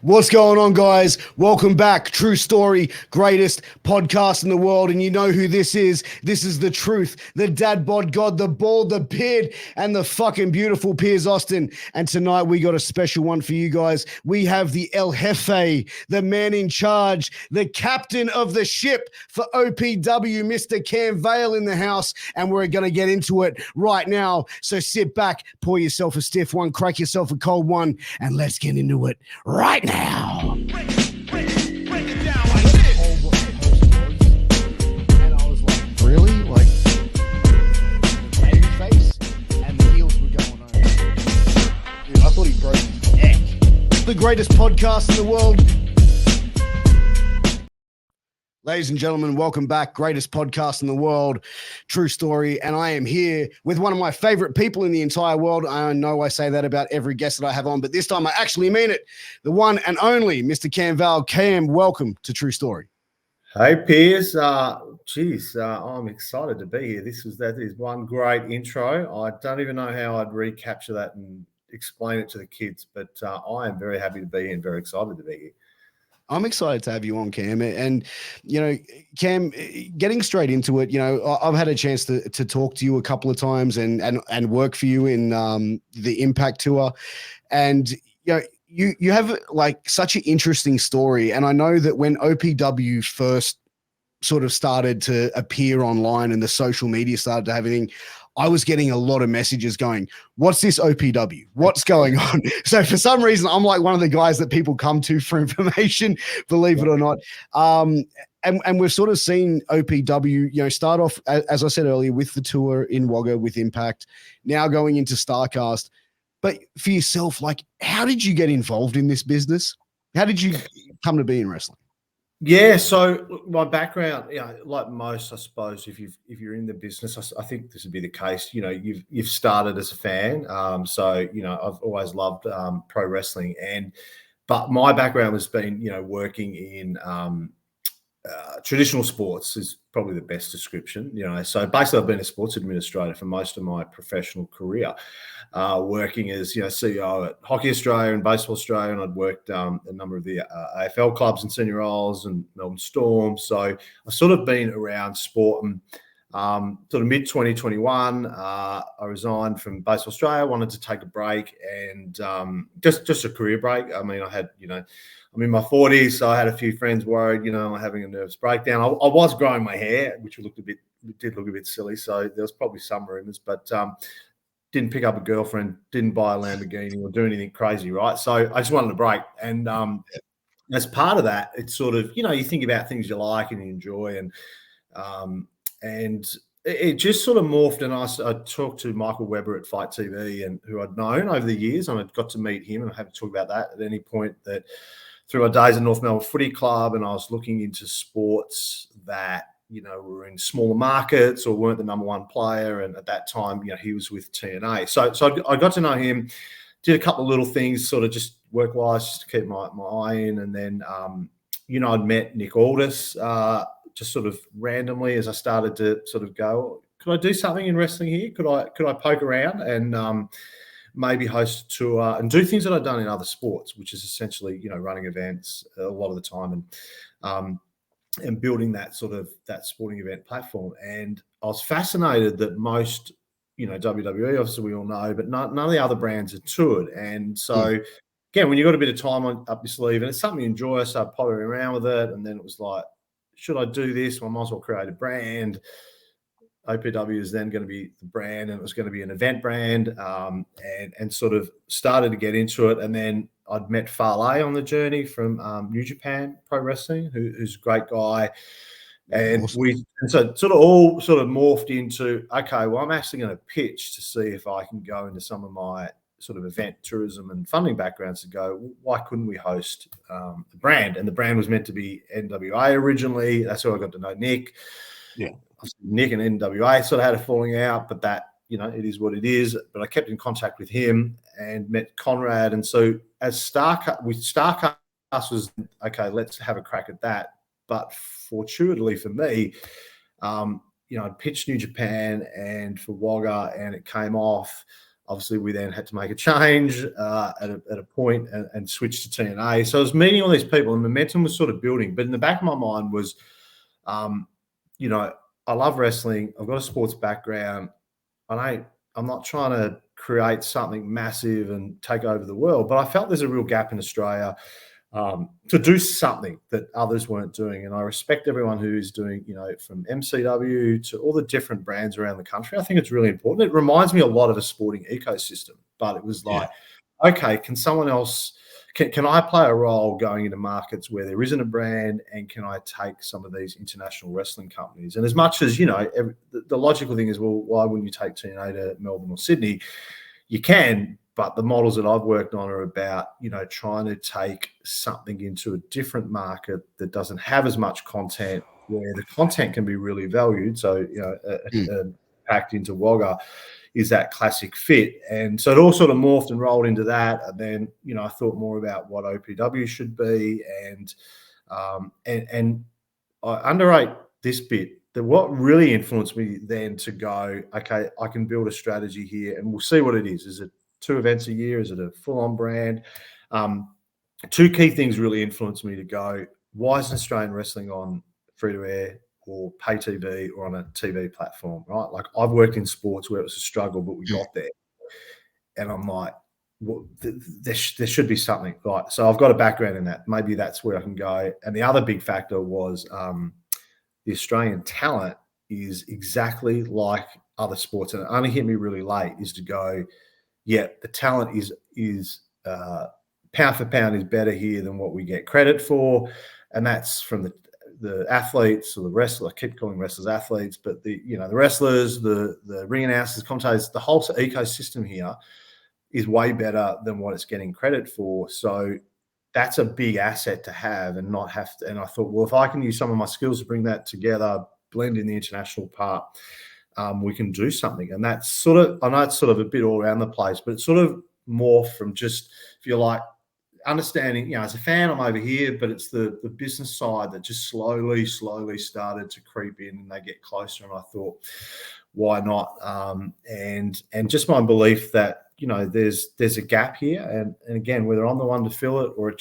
What's going on, guys? Welcome back. True Story, greatest podcast in the world. And you know who this is. This is the truth, the dad bod god, the bald, the beard, and the fucking beautiful Piers Austin. And tonight we got a special one for you guys. We have the El Jefe, the man in charge, the captain of the ship for OPW, Mr. Cam Vale in the house. And we're going to get into it right now. So sit back, pour yourself a stiff one, crack yourself a cold one, and let's get into it right now. Break it down like this. And I was like, really? Like, baby face? And the heels were going on. Dude, I thought he broke his neck. The greatest podcast in the world. Ladies and gentlemen, welcome back. Greatest podcast in the world, True Story. And I am here with one of my favorite people in the entire world. I know I say that about every guest that I have on, but this time I actually mean it. The one and only Mr. Cam Vale. Cam, welcome to True Story. Hey, Piers. I'm excited to be here. That is one great intro. I don't even know how I'd recapture that and explain it to the kids, but I am very happy to be here and very excited to be here. I'm excited to have you on, Cam. And, you know, Cam, getting straight into it, you know, I've had a chance to talk to you a couple of times and work for you in the Impact Tour. And, you know, you have like such an interesting story. And I know that when OPW first sort of started to appear online and the social media started to have everything, I was getting a lot of messages going, what's this OPW? What's going on? So for some reason, I'm like one of the guys that people come to for information, believe it or not. And we've sort of seen OPW, you know, start off, as I said earlier, with the tour in Wagga with Impact, now going into Starrcast. But for yourself, like, how did you get involved in this business? How did you come to be in wrestling? Yeah, so my background, you know, like most, I suppose, if you're in the business, I think this would be the case. You know, you've started as a fan, so you know I've always loved pro wrestling, but my background has been, you know, working in traditional sports is probably the best description. You know, so basically I've been a sports administrator for most of my professional career, working as, you know, CEO at Hockey Australia and Baseball Australia, and I'd worked a number of the AFL clubs and senior roles and Melbourne Storm. So I've sort of been around sport, and sort of mid 2021, I resigned from Baseball Australia, wanted to take a break, and just a career break. I mean, I had, you know, I'm in my 40s, so I had a few friends worried, you know, having a nervous breakdown. I was growing my hair, which did look a bit silly. So there was probably some rumors, but didn't pick up a girlfriend, didn't buy a Lamborghini or do anything crazy, right? So I just wanted a break. And as part of that, it's sort of, you know, you think about things you like and you enjoy, and it just sort of morphed. And I talked to Michael Webber at Fight TV, and who I'd known over the years, and I'd got to meet him, and I haven't talked about that at any point, that through my days at North Melbourne Footy Club, and I was looking into sports that, you know, were in smaller markets or weren't the number one player. And at that time, you know, he was with TNA. So I got to know him, did a couple of little things, sort of just work-wise, just to keep my eye in. And then, you know, I'd met Nick Aldis just sort of randomly as I started to sort of go, could I do something in wrestling here? Could I poke around and maybe host a tour and do things that I've done in other sports, which is essentially, you know, running events a lot of the time and building that sporting event platform. And I was fascinated that most, you know, WWE, obviously we all know, but none of the other brands are toured. And so, again, when you've got a bit of time up your sleeve and it's something you enjoy, I started pottering around with it. And then it was like, should I do this? Well, I might as well create a brand. OPW is then going to be the brand, and it was going to be an event brand, and sort of started to get into it. And then I'd met Vale on the journey from New Japan Pro Wrestling, who's a great guy. And awesome. So sort of all sort of morphed into, okay, well, I'm actually going to pitch to see if I can go into some of my sort of event tourism and funding backgrounds to go, why couldn't we host the brand? And the brand was meant to be NWA originally. That's how I got to know Nick. Yeah. Nick and NWA sort of had a falling out, but that, you know, it is what it is. But I kept in contact with him and met Conrad. And so as Starrcast was, okay, let's have a crack at that. But fortuitously for me, you know, I'd pitched New Japan and for Wagga, and it came off. Obviously, we then had to make a change at a point and switch to TNA. So I was meeting all these people, and momentum was sort of building. But in the back of my mind was, you know, I love wrestling. I've got a sports background. I'm not trying to create something massive and take over the world, but I felt there's a real gap in Australia to do something that others weren't doing. And I respect everyone who's doing, you know, from MCW to all the different brands around the country. I think it's really important. It reminds me a lot of a sporting ecosystem, but it was like, okay, can someone else, can I play a role going into markets where there isn't a brand, and can I take some of these international wrestling companies? And as much as, you know, the logical thing is, well, why wouldn't you take TNA to Melbourne or Sydney? You can, but the models that I've worked on are about, you know, trying to take something into a different market that doesn't have as much content, where the content can be really valued. So, you know, packed into Wagga is that classic fit. And so it all sort of morphed and rolled into that. And then, you know, I thought more about what OPW should be. And I underrate this bit, that what really influenced me then to go, okay, I can build a strategy here and we'll see what it is. Is it 2 events a year? Is it a full-on brand? Two key things really influenced me to go, why is Australian wrestling on free-to-air or pay TV or on a TV platform, right? Like, I've worked in sports where it was a struggle, but we got there. And I'm like, well, there should be something, right? So I've got a background in that. Maybe that's where I can go. And the other big factor was the Australian talent is exactly like other sports. And it only hit me really late, is to go, yeah, the talent is pound for pound is better here than what we get credit for. And that's from the athletes, or the wrestlers. I keep calling wrestlers athletes, but the wrestlers, the ring announcers, commentators, the whole ecosystem here is way better than what it's getting credit for. So that's a big asset to have, and not have to. And I thought, well, if I can use some of my skills to bring that together, blend in the international part, we can do something. And that's sort of, I know it's sort of a bit all around the place, but it's sort of more from just, if you like, understanding, you know, as a fan, I'm over here, but it's the business side that just slowly started to creep in, and they get closer. And I thought, why not? And just my belief that, you know, there's a gap here, and again, whether I'm the one to fill it or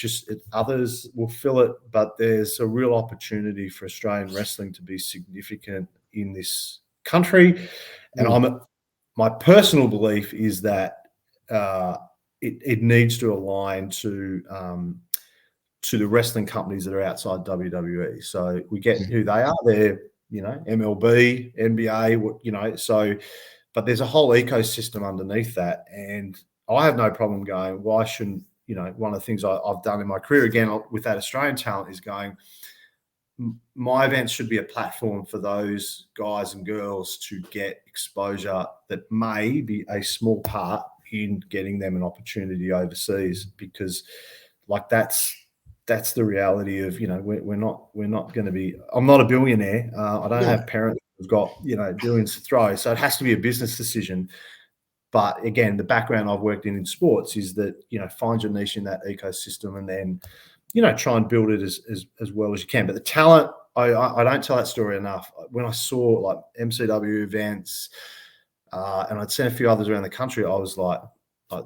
others will fill it, but there's a real opportunity for Australian wrestling to be significant in this country. And my personal belief is that it needs to align to the wrestling companies that are outside WWE. So we get who they are. They're, you know, MLB, NBA, you know, so, but there's a whole ecosystem underneath that. And I have no problem going, why shouldn't, you know, one of the things I've done in my career, again, with that Australian talent, is going, my events should be a platform for those guys and girls to get exposure that may be a small part in getting them an opportunity overseas. Because, like, that's the reality of, you know, we're not going to be, I'm not a billionaire. I don't have parents who've got, you know, billions to throw. So it has to be a business decision. But again, the background I've worked in sports is that, you know, find your niche in that ecosystem, and then, you know, try and build it as well as you can. But the talent, I don't tell that story enough. When I saw, like, MCW events, and I'd seen a few others around the country, I was like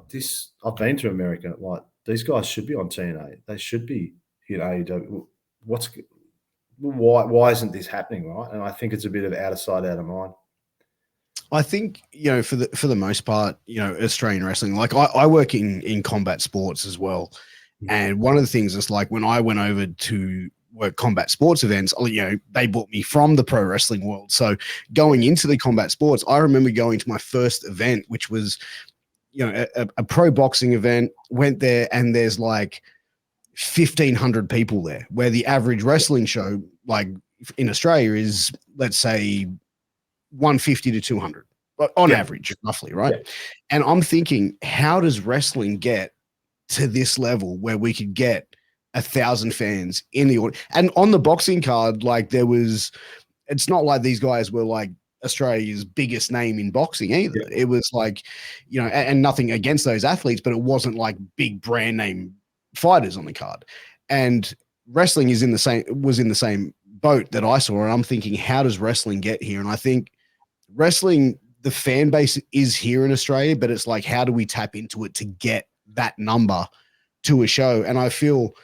this. I've been to America. Like, these guys should be on TNA. They should be, you know, why isn't this happening, right? And I think it's a bit of out of sight, out of mind. I think, you know, for the most part, you know, Australian wrestling, like, I work in combat sports as well. And one of the things is, like, when I went over to work combat sports events, you know, they brought me from the pro wrestling world. So going into the combat sports, I remember going to my first event, which was, you know, a pro boxing event. Went there, and there's like 1,500 people there, where the average wrestling show, like, in Australia, is, let's say, 150 to 200 on average, roughly, right? Yeah. And I'm thinking, how does wrestling get to this level where we could get 1,000 fans in the audience? And on the boxing card, like, it's not like these guys were like Australia's biggest name in boxing either. Yeah. It was like, you know, and nothing against those athletes, but it wasn't like big brand name fighters on the card. And wrestling was in the same boat that I saw. And I'm thinking, how does wrestling get here? And I think wrestling, the fan base is here in Australia, but it's like, how do we tap into it to get that number to a show? And I feel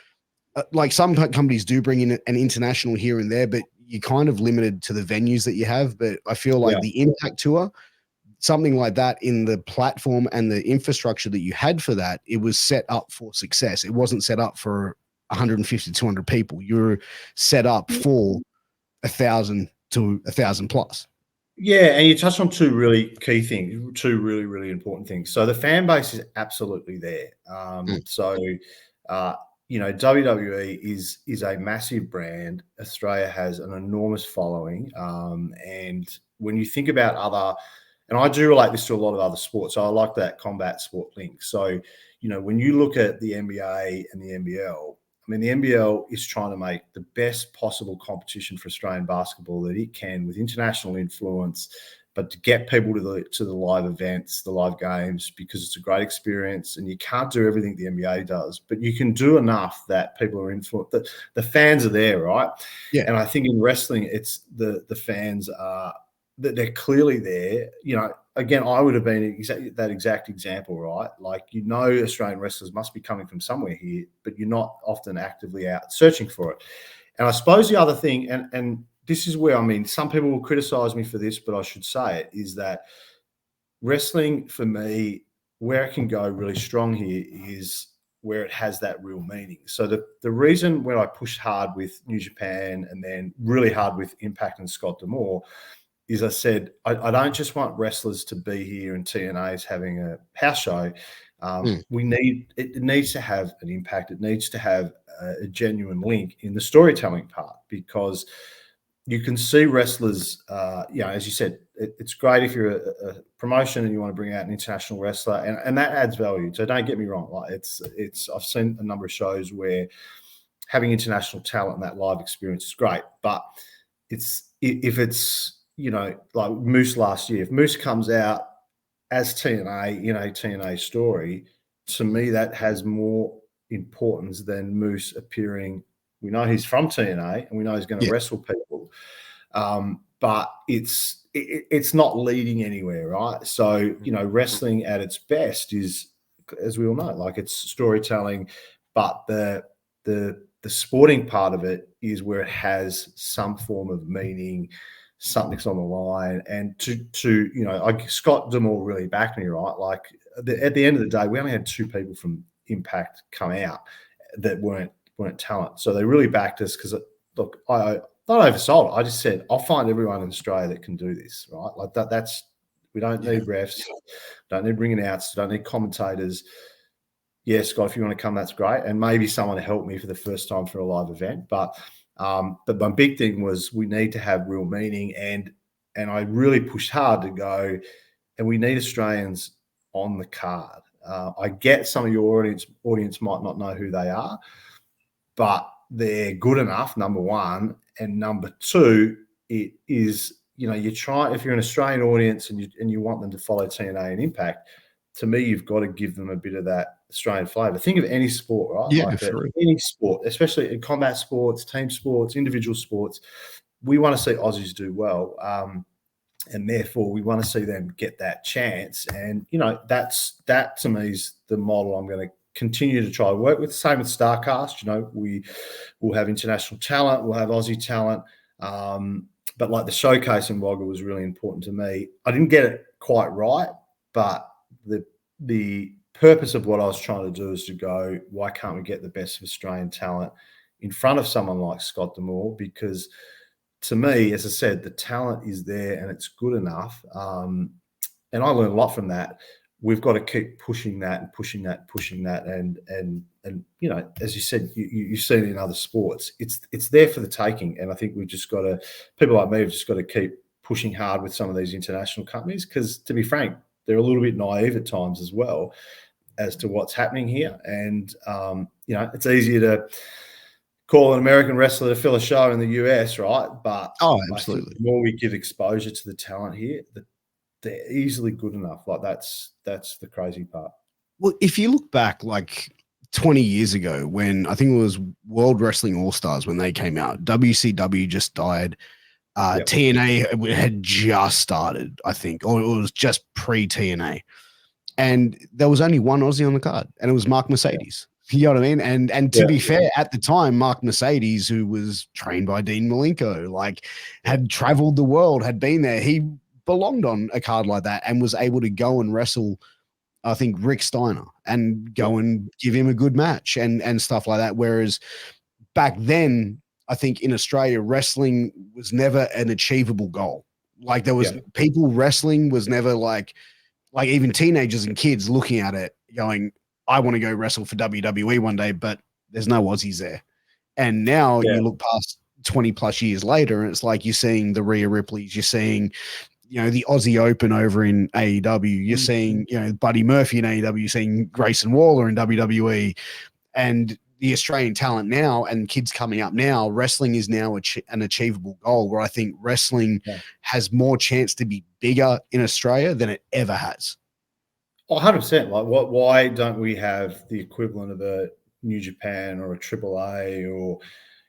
like some companies do bring in an international here and there, but you're kind of limited to the venues that you have. But I feel like the Impact Tour, something like that, in the platform and the infrastructure that you had for that, it was set up for success. It wasn't set up for 150, 200 people. You're set up for 1,000 to 1,000 plus. Yeah, and you touched on two really key things, two really, really important things. So the fan base is absolutely there. You know, WWE is a massive brand. Australia has an enormous following, and when you think about other, and I do relate this to a lot of other sports, so I like that combat sport link. So, you know, when you look at the NBA and the NBL, I mean, the NBL is trying to make the best possible competition for Australian basketball that it can, with international influence, but to get people to the live events, the live games, because it's a great experience. And you can't do everything the NBA does, but you can do enough that people are influenced. The fans are there, right? Yeah. And I think in wrestling, it's the fans are, that they're clearly there. You know, again, I would have been that exact example, right? Like, you know, Australian wrestlers must be coming from somewhere here, but you're not often actively out searching for it. And I suppose the other thing, and this is where, I mean, some people will criticize me for this, but I should say it, is that wrestling, for me, where it can go really strong here is where it has that real meaning. So the reason when I pushed hard with New Japan and then really hard with Impact and Scott D'Amore is, I said, I don't just want wrestlers to be here and TNA is having a house show. It needs to have an impact. It needs to have a genuine link in the storytelling part, because you can see wrestlers, you know, as you said, it's great if you're a promotion and you want to bring out an international wrestler, and that adds value. So don't get me wrong. Like, I've seen a number of shows where having international talent and that live experience is great, but if it's, you know, like Moose last year, if Moose comes out as TNA in a TNA story, to me, that has more importance than Moose appearing. We know he's from TNA and we know he's going to wrestle people, but it's not leading anywhere, right? So, you know, wrestling at its best is, as we all know, like, it's storytelling, but the sporting part of it is where it has some form of meaning, something's on the line. And to you know, Scott D'Amore really backed me, right? Like, at the end of the day, we only had 2 people from Impact come out that weren't talent. So they really backed us, because, look, I not oversold it. I just said, I'll find everyone in Australia that can do this, right? Like, that's, we don't need refs, don't need ringing outs, don't need commentators. Yeah, Scott, if you want to come, that's great. And maybe someone to help me for the first time for a live event. But my big thing was, we need to have real meaning. And I really pushed hard to go, and we need Australians on the card. I get some of your audience might not know who they are, but they're good enough, number one. And number two, it is, you know, if you're an Australian audience and you want them to follow TNA and Impact, to me, you've got to give them a bit of that Australian flavour. Think of any sport, right? Yeah, like sure. Any sport, especially in combat sports, team sports, individual sports, we want to see Aussies do well. And therefore, we want to see them get that chance. And, you know, that to me is the model I'm going to continue to try to work with. Same with Starrcast. You know, we will have international talent, we'll have Aussie talent. But like, the showcase in Wagga was really important to me. I didn't get it quite right, but the purpose of what I was trying to do is to go, why can't we get the best of Australian talent in front of someone like Scott D'Amore? Because to me, as I said, the talent is there and it's good enough. And I learned a lot from that. We've got to keep pushing that and pushing that. And you know, as you said, you've seen it in other sports. It's there for the taking. And I think we've just got to, people like me have just got to keep pushing hard with some of these international companies, because, to be frank, they're a little bit naive at times as well as to what's happening here. And, you know, it's easier to call an American wrestler to fill a show in the US, right? But absolutely. I think the more we give exposure to the talent here, they're easily good enough. Like, that's the crazy part. Well, if you look back, like 20 years ago, when I think it was World Wrestling All-Stars, when they came out, WCW just died. Yep. TNA had just started, I think, or it was just pre-TNA. And there was only one Aussie on the card, and it was Mark Mercedes. You know what I mean? And to be fair, at the time, Mark Mercedes, who was trained by Dean Malenko, like had traveled the world, had been there. He belonged on a card like that and was able to go and wrestle, I think, Rick Steiner and go and give him a good match and stuff like that. Whereas back then, I think in Australia, wrestling was never an achievable goal. Like there was people wrestling was never like even teenagers and kids looking at it going, I want to go wrestle for WWE one day, but there's no Aussies there. And now you look past 20 plus years later, and it's like you're seeing the Rhea Ripleys, you're seeing, you know, the Aussie Open over in AEW, you're seeing, you know, Buddy Murphy in AEW, you're seeing Grayson Waller in WWE, and the Australian talent now and kids coming up now, wrestling is now an achievable goal, where I think wrestling has more chance to be bigger in Australia than it ever has. 100%. Like, why don't we have the equivalent of a New Japan or a AAA or,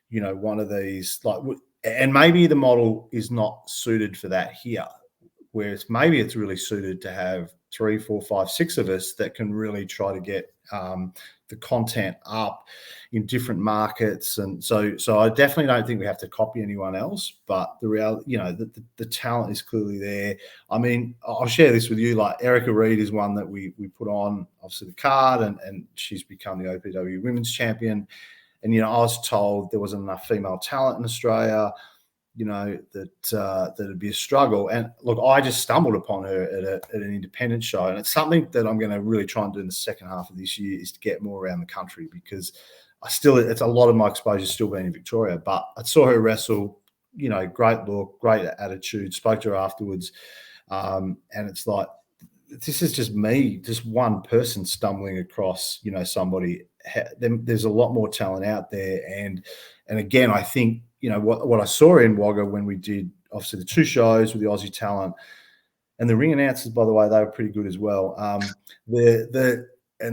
you know, one of these, like, and maybe the model is not suited for that here, whereas maybe it's really suited to have 3, 4, 5, 6 of us that can really try to get the content up in different markets. And so I definitely don't think we have to copy anyone else, but the reality, you know, the talent is clearly there. I mean, I'll share this with you. Like Erica Reed is one that we put on obviously the card, and she's become the OPW women's champion. And, you know, I was told there wasn't enough female talent in Australia, you know, that it'd be a struggle. And look, I just stumbled upon her at an independent show, and it's something that I'm going to really try and do in the second half of this year, is to get more around the country, because it's a lot of my exposure still being in Victoria. But I saw her wrestle, you know, great look, great attitude, spoke to her afterwards. And it's like, this is just me, just one person stumbling across, you know, somebody. There's a lot more talent out there. And again, I think, you know, what I saw in Wagga when we did obviously the 2 shows with the Aussie talent, and the ring announcers, by the way, they were pretty good as well. And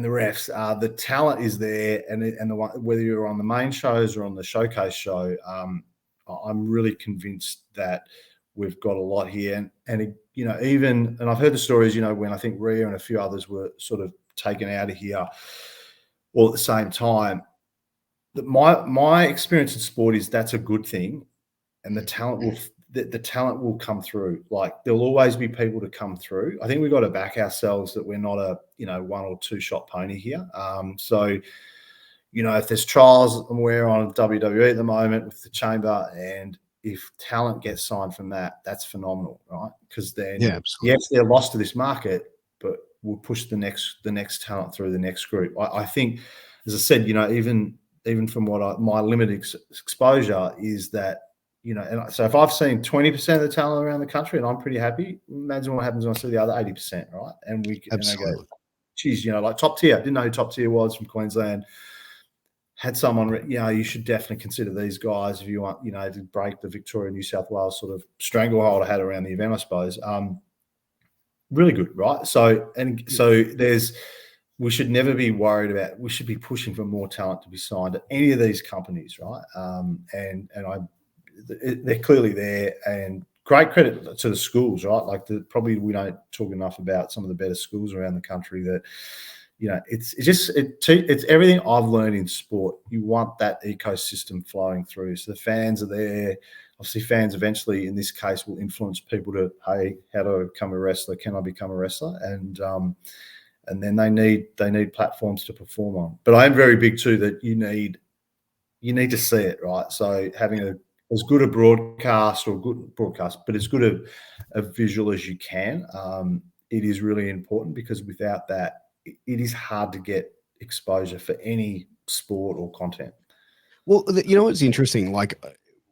the refs, the talent is there, and the one, whether you're on the main shows or on the showcase show, I'm really convinced that we've got a lot here. And you know, and I've heard the stories, you know, when I think Rhea and a few others were sort of taken out of here all at the same time. That my experience in sport is that's a good thing, and the talent will come through. Like there'll always be people to come through. I think we've got to back ourselves that we're not a, you know, 1 or 2 shot pony here. So, you know, if there's trials, and we're on WWE at the moment with the Chamber, and if talent gets signed from that, that's phenomenal, right? Because then, yes, they're lost to this market, but we'll push the next talent through the next group. I think, as I said, you know, even from what my limited exposure is that, you know, and so if I've seen 20% of the talent around the country and I'm pretty happy, imagine what happens when I see the other 80%, right? And I go, geez, you know, like top tier, didn't know who top tier was from Queensland. Had someone, you know, you should definitely consider these guys if you want, you know, to break the Victoria, New South Wales sort of stranglehold I had around the event, I suppose. Really good, right? So we should never be worried about, we should be pushing for more talent to be signed at any of these companies, right? They're clearly there, and great credit to the schools, right? Like probably we don't talk enough about some of the better schools around the country that, you know, it's everything I've learned in sport. You want that ecosystem flowing through. So the fans are there. Obviously, fans eventually, in this case, will influence people to, hey, how do I become a wrestler? Can I become a wrestler? And then they need platforms to perform on. But I am very big too that you need to see it, right? So having as good a broadcast, but as good a visual as you can, it is really important, because without that, it is hard to get exposure for any sport or content. Well, you know what's interesting? Like,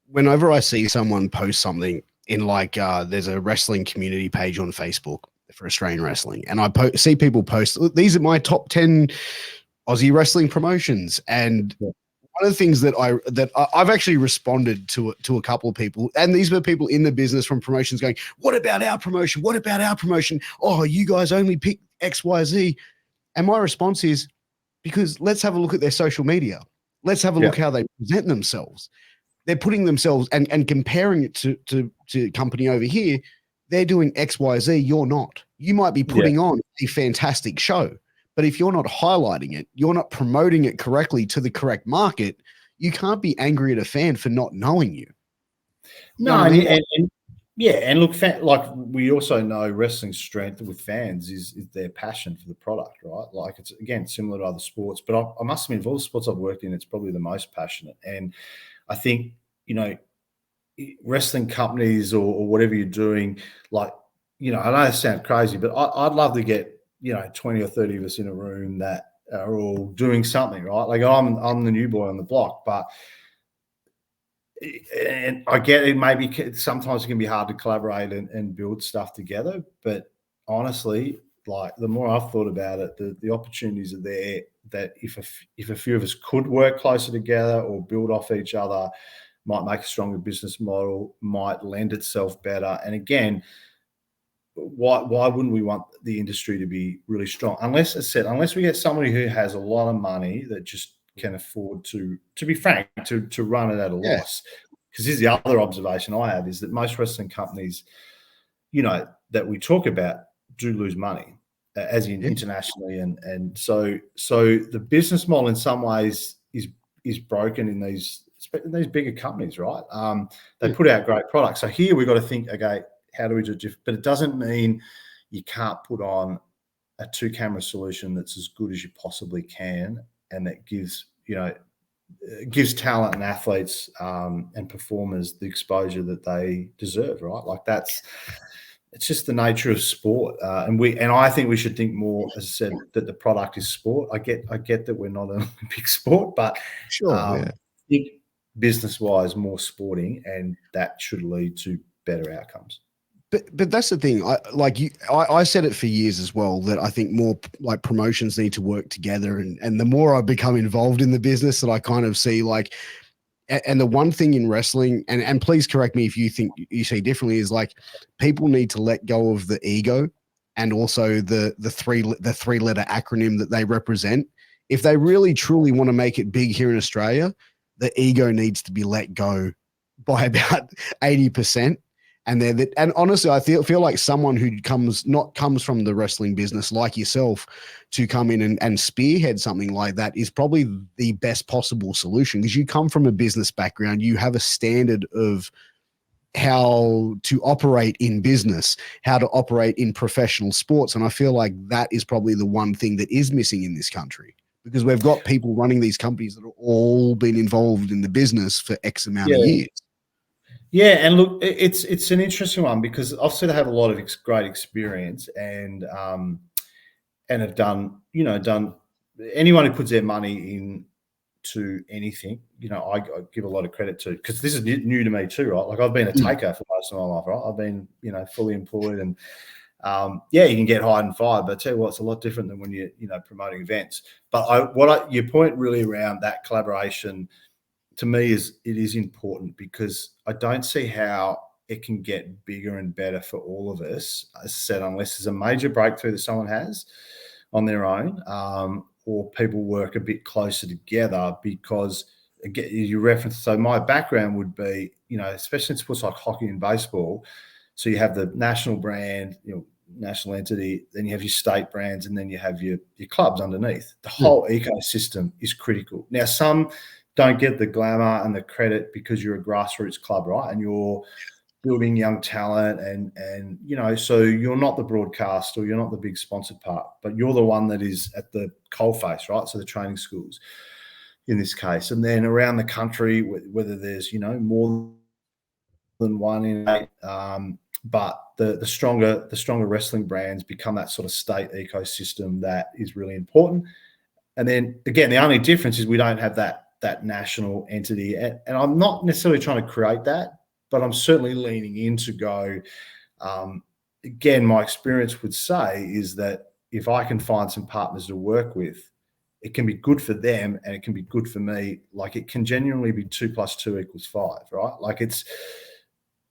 whenever I see someone post something in, like, there's a wrestling community page on Facebook for Australian wrestling, and I see people post, these are my top 10 Aussie wrestling promotions, and one of the things that I've actually responded to a couple of people, and these were people in the business from promotions going, what about our promotion? What about our promotion? Oh, you guys only pick XYZ. And my response is, because let's have a look at their social media. Let's have a look how they present themselves. they're putting themselves and comparing it to company over here. They're doing XYZ. You're not. You might be putting on a fantastic show, but if you're not highlighting it, you're not promoting it correctly to the correct market, you can't be angry at a fan for not knowing you. No, I mean? and look, like we also know wrestling's strength with fans is their passion for the product, right? Like it's, again, similar to other sports, but I must admit, of all the sports I've worked in, it's probably the most passionate. And I think, wrestling companies or whatever you're doing, like, I know it sounds crazy, but I'd love to get, 20 or 30 of us in a room that are all doing something, right? Like I'm the new boy on the block, and I get it. Maybe sometimes it can be hard to collaborate and build stuff together. But honestly, like the more I've thought about it, the opportunities are there. That if a few of us could work closer together or build off each other, might make a stronger business model, might lend itself better. And again, why wouldn't we want the industry to be really strong? Unless, as I said, unless we get somebody who has a lot of money that just can afford to be frank, to run it at a loss. Because here's the other observation I have, is that most wrestling companies, that we talk about do lose money, as in internationally. And so the business model in some ways is broken in these bigger companies, right? They put out great products. So here we've got to think, okay, how do we do it? But it doesn't mean you can't put on a 2-camera solution that's as good as you possibly can, and that gives talent and athletes and performers the exposure that they deserve, right? Like it's just the nature of sport, and I think we should think more, as I said, that the product is sport. I get that we're not an Olympic sport, but I think business-wise more sporting, and that should lead to better outcomes. But that's the thing. I said it for years as well, that I think more like promotions need to work together. And the more I become involved in the business, that I kind of see like, and the one thing in wrestling, and please correct me if you think you see differently, is like people need to let go of the ego and also the three-letter acronym that they represent. If they really truly want to make it big here in Australia, the ego needs to be let go by about 80%. And honestly, I feel like someone who comes from the wrestling business like yourself to come in and spearhead something like that is probably the best possible solution, because you come from a business background. You have a standard of how to operate in business, how to operate in professional sports. And I feel like that is probably the one thing that is missing in this country, because we've got people running these companies that have all been involved in the business for X amount of years. Yeah, and look, it's an interesting one, because obviously they have a lot of great experience and have done anyone who puts their money into anything, I give a lot of credit to, because this is new to me too, right? Like I've been a taker for most of my life, right? I've been fully employed, and you can get hired and fired, but I tell you what, it's a lot different than when you're promoting events. But your point really around that collaboration, to me, it is important, because I don't see how it can get bigger and better for all of us, as I said, unless there's a major breakthrough that someone has on their own, or people work a bit closer together. Because again, you referenced, so my background would be, especially in sports like hockey and baseball. So you have the national brand, national entity, then you have your state brands, and then you have your clubs underneath. The whole ecosystem is critical. Now, some don't get the glamour and the credit because you're a grassroots club, right? And you're building young talent, and so you're not the broadcast, or you're not the big sponsored part, but you're the one that is at the coalface, right? So the training schools in this case, and then around the country, whether there's more than one in 8, but the stronger wrestling brands become that sort of state ecosystem that is really important. And then again, the only difference is we don't have that national entity, and I'm not necessarily trying to create that, but I'm certainly leaning in to go. Again, my experience would say is that if I can find some partners to work with, it can be good for them and it can be good for me. Like it can genuinely be 2 + 2 = 5, right? Like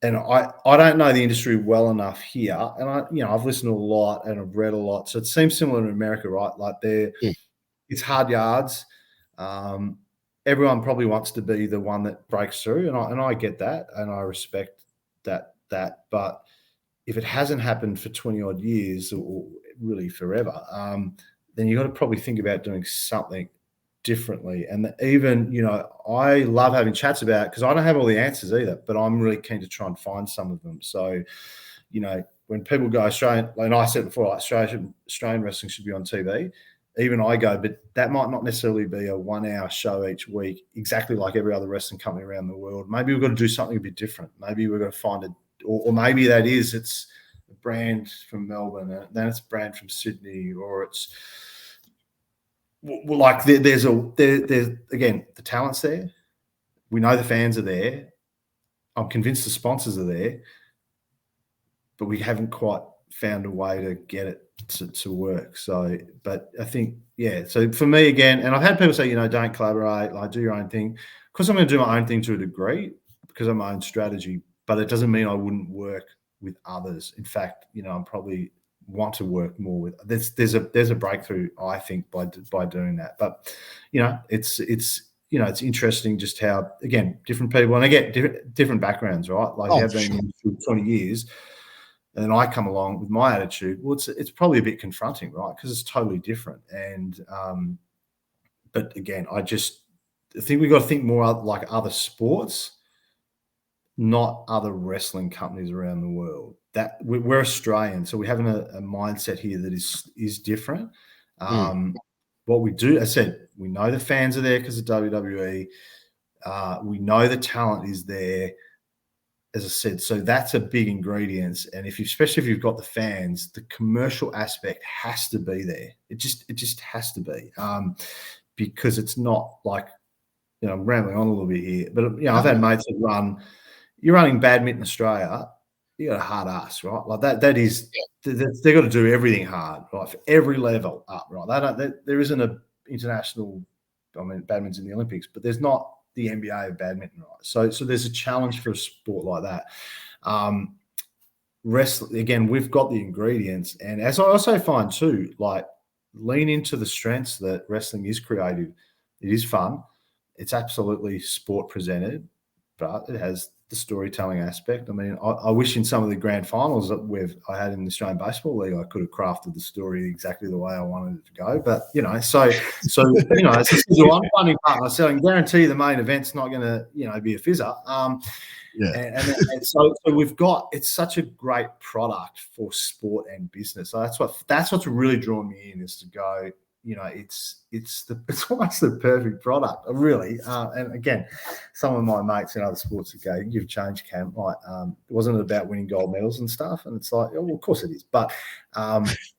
and I don't know the industry well enough here, and I've listened to a lot and I've read a lot, so it seems similar in America, right? Like it's hard yards. everyone probably wants to be the one that breaks through, and I get that, and I respect that. But if it hasn't happened for 20 odd years, or really forever, then you've got to probably think about doing something differently. And even, I love having chats about it because I don't have all the answers either, but I'm really keen to try and find some of them. So, when people go Australian, and I said before, like Australian wrestling should be on TV, even I go, but that might not necessarily be a 1 hour show each week, exactly like every other wrestling company around the world. Maybe we've got to do something a bit different. Maybe we've got to find or maybe it's a brand from Melbourne, and then it's a brand from Sydney, or it's like there's again, the talent's there. We know the fans are there. I'm convinced the sponsors are there, but we haven't quite found a way to get it to work. So, but I think, so for me, again, and I've had people say, don't collaborate, like do your own thing. Of course, I'm going to do my own thing to a degree because I'm my own strategy, but it doesn't mean I wouldn't work with others. In fact, I'm probably want to work more with. There's a breakthrough, I think, by doing that. But it's interesting just how, again, different people, and I get different backgrounds, right? Like you have been in for 20 years. And then I come along with my attitude. Well, it's probably a bit confronting, right? Because it's totally different. And but again, I think we've got to think more like other sports, not other wrestling companies around the world. That we're Australian, so we have a mindset here that is different. What we do, as I said, we know the fans are there because of WWE. We know the talent is there. As I said, so that's a big ingredient. And especially if you've got the fans, the commercial aspect has to be there. It just has to be, because it's not like, I'm rambling on a little bit here, but I've had mates that you're running badminton Australia, you got a hard ass, right? Like that is, they've got to do everything hard, right? For every level up, right? There isn't a international, badminton's in the Olympics, but there's not the NBA of badminton, right? So there's a challenge for a sport like that. Wrestling, again, we've got the ingredients, and as I also find too, like lean into the strengths that wrestling is creative. It is fun. It's absolutely sport presented, but it has the storytelling aspect. I wish in some of the grand finals that I had in the Australian Baseball League, I could have crafted the story exactly the way I wanted it to go. But so it's a one funding partner, so I can guarantee the main event's not going to be a fizzer. And so we've got, it's such a great product for sport and business. So that's what's really drawn me in, is to go, it's almost the perfect product, really. And again, some of my mates in other sports would go, "You've changed, Cam. Like, it wasn't about winning gold medals and stuff." And it's like, well, of course it is. But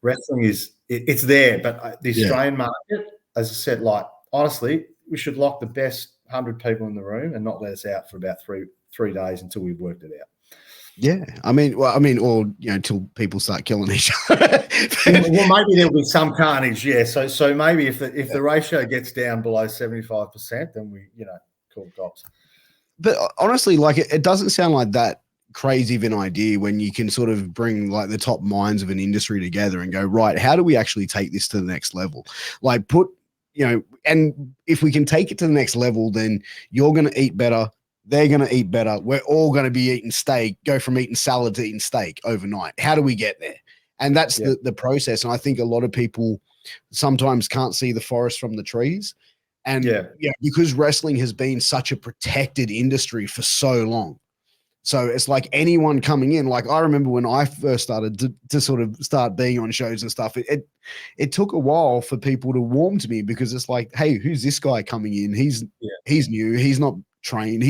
wrestling it's there. But the Australian market, as I said, like honestly, we should lock the best 100 people in the room and not let us out for about three days until we've worked it out. Yeah, or till people start killing each other. Well, maybe there'll be some carnage. Yeah, so maybe if the ratio gets down below 75%, then we call the cops. But honestly, like it doesn't sound like that crazy of an idea when you can sort of bring like the top minds of an industry together and go, right, how do we actually take this to the next level? Like and if we can take it to the next level, then you're going to eat better. They're going to eat better. We're all going to be eating steak, go from eating salad to eating steak overnight. How do we get there? And that's the process. And I think a lot of people sometimes can't see the forest from the trees. And because wrestling has been such a protected industry for so long. So it's like anyone coming in, like I remember when I first started to sort of start being on shows and stuff, it took a while for people to warm to me, because it's like, hey, who's this guy coming in? He's new. He's not trained.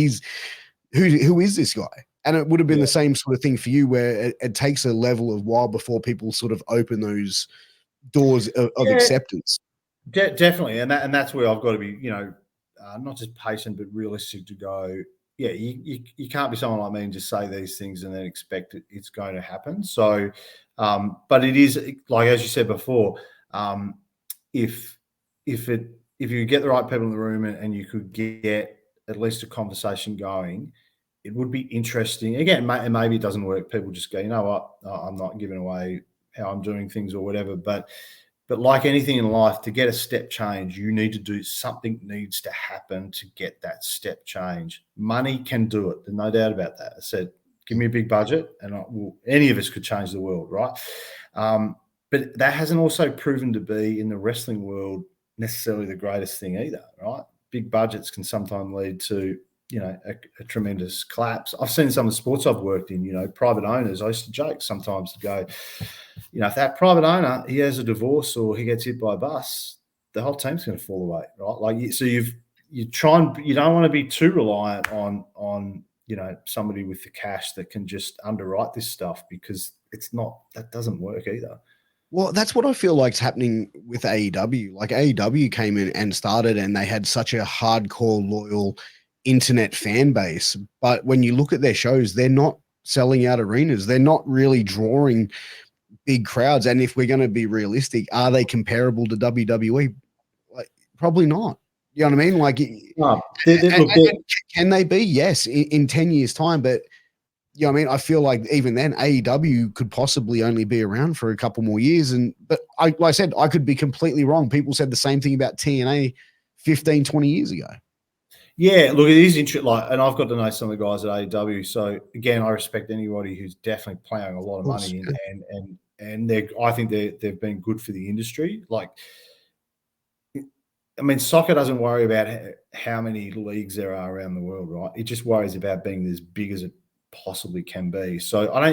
Who is this guy? And it would have been the same sort of thing for you, where it takes a level of while before people sort of open those doors of acceptance. Definitely. And that's where I've got to be, not just patient, but realistic to go, you can't be someone like me and just say these things and then expect it's going to happen. So, but it is, like, as you said before, if you get the right people in the room and you could get at least a conversation going, it would be interesting. Again, maybe it doesn't work. People just go, you know what, I'm not giving away how I'm doing things or whatever. But But like anything in life, to get a step change, you need to do something needs to happen to get that step change. Money can do it. There's no doubt about that. I said, give me a big budget and any of us could change the world, right? But that hasn't also proven to be in the wrestling world necessarily the greatest thing either, right? Big budgets can sometimes lead to, a tremendous collapse. I've seen some of the sports I've worked in, private owners. I used to joke sometimes to go, if that private owner, he has a divorce or he gets hit by a bus, the whole team's going to fall away, right? Like, so you don't want to be too reliant on somebody with the cash that can just underwrite this stuff, because that doesn't work either. Well, that's what I feel like's happening with AEW. Like AEW came in and started, and they had such a hardcore, loyal internet fan base. But when you look at their shows, they're not selling out arenas. They're not really drawing big crowds. And if we're going to be realistic, are they comparable to WWE? Like, probably not. You know what I mean? Like, No, can they be? Yes, in 10 years' time. But I mean, I feel like even then AEW could possibly only be around for a couple more years. But like I said, I could be completely wrong. People said the same thing about TNA 15, 20 years ago. Yeah, look, it is interesting. And I've got to know some of the guys at AEW. So again, I respect anybody who's definitely plowing a lot of money in, and I think they've been good for the industry. Like, I mean, soccer doesn't worry about how many leagues there are around the world, right? It just worries about being as big as it possibly can be. So I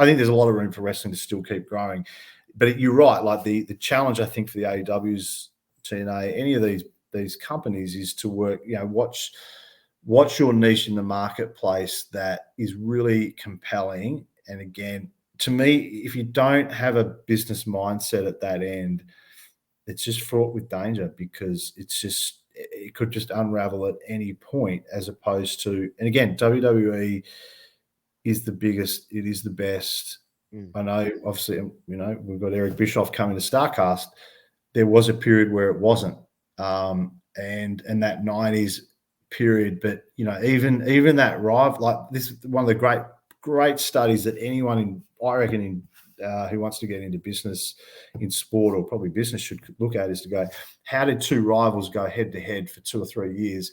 think there's a lot of room for wrestling to still keep growing. But you're right. Like the challenge, I think, for the AEWs, TNA, any of these companies is to work, what's your niche in the marketplace that is really compelling. And again, to me, if you don't have a business mindset at that end, it's just fraught with danger, because it could just unravel at any point, as opposed to, and again, WWE is the biggest, it is the best. I know, obviously, we've got Eric Bischoff coming to Starrcast. There was a period where it wasn't, and that 90s period. But even that rival, like this, one of the great studies that anyone I reckon who wants to get into business in sport, or probably business, should look at, is to go, how did two rivals go head to head for 2 or 3 years,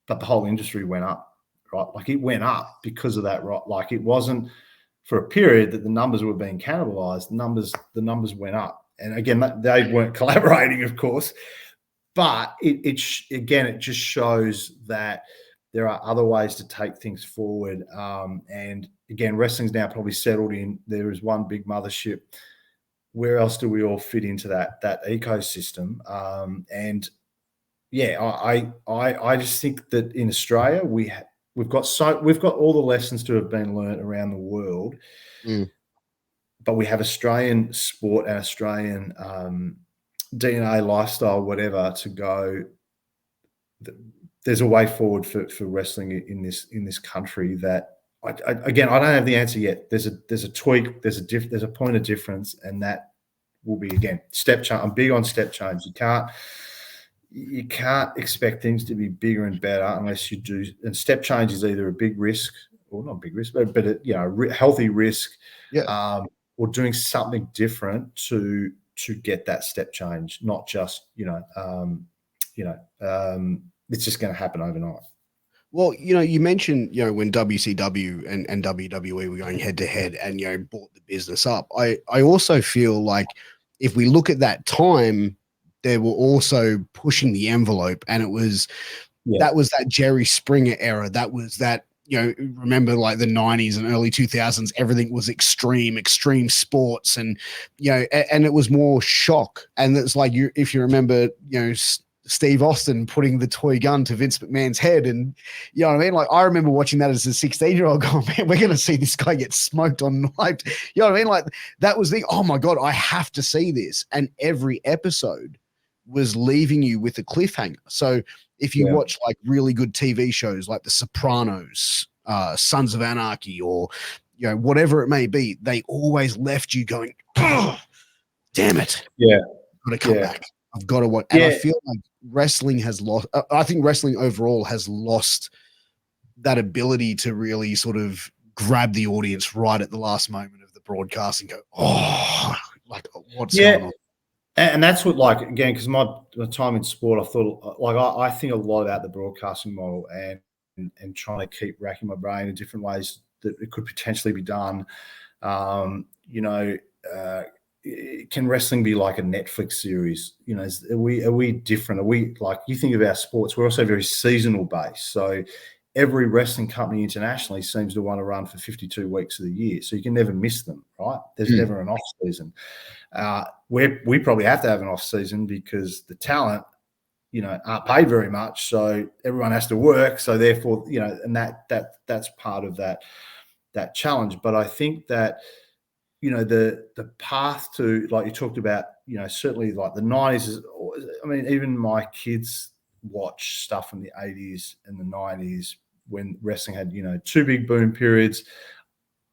but the whole industry went up, right? Like, it went up because of that, right? Like, it wasn't for a period that the numbers were being cannibalized. The numbers went up. And again, they weren't collaborating, of course, but it just shows that there are other ways to take things forward. And again, wrestling's now probably settled in. There is one big mothership. Where else do we all fit into that ecosystem? And yeah, I just think that in Australia we've got all the lessons to have been learned around the world, but we have Australian sport and Australian DNA, lifestyle, whatever, to go. There's a way forward for wrestling in this country that again, I don't have the answer yet. There's a tweak, there's a point of difference, and that will be, again, step change. I'm big on step change. You can't expect things to be bigger and better unless you do. And step change is either a big risk, or not a big risk, but a healthy risk, or doing something different to get that step change, not just it's just going to happen overnight. Well, you mentioned, when WCW and WWE were going head to head and, bought the business up. I also feel like if we look at that time, they were also pushing the envelope, and it was, that was that Jerry Springer era. That was that, remember, like the 90s and early 2000s, everything was extreme sports, and, and it was more shock. And it's like, if you remember, Steve Austin putting the toy gun to Vince McMahon's head. And you know what I mean? Like, I remember watching that as a 16-year-old going, man, we're going to see this guy get smoked on night. You know what I mean? Like, that was oh my God, I have to see this. And every episode was leaving you with a cliffhanger. So if you watch like really good TV shows like The Sopranos, Sons of Anarchy, or, whatever it may be, they always left you going, oh, damn it. Yeah. Got to come back. I've got to watch. And I feel like wrestling has lost. I think wrestling overall has lost that ability to really sort of grab the audience right at the last moment of the broadcast and go, oh, like, what's going on? And that's what, like, again, because my time in sport, I thought, like, I think a lot about the broadcasting model and trying to keep racking my brain in different ways that it could potentially be done. You know, can wrestling be like a Netflix series? You know, are we different? Are we, like, you think of our sports, we're also very seasonal based. So every wrestling company internationally seems to want to run for 52 weeks of the year. So you can never miss them, right? There's never an off season. We probably have to have an off season because the talent, you know, aren't paid very much. So everyone has to work. So therefore, you know, and that's part of that challenge. But I think that, you know, the path to, like you talked about, you know, certainly like the 90s is, I mean, even my kids watch stuff from the 80s and the 90s when wrestling had, you know, two big boom periods.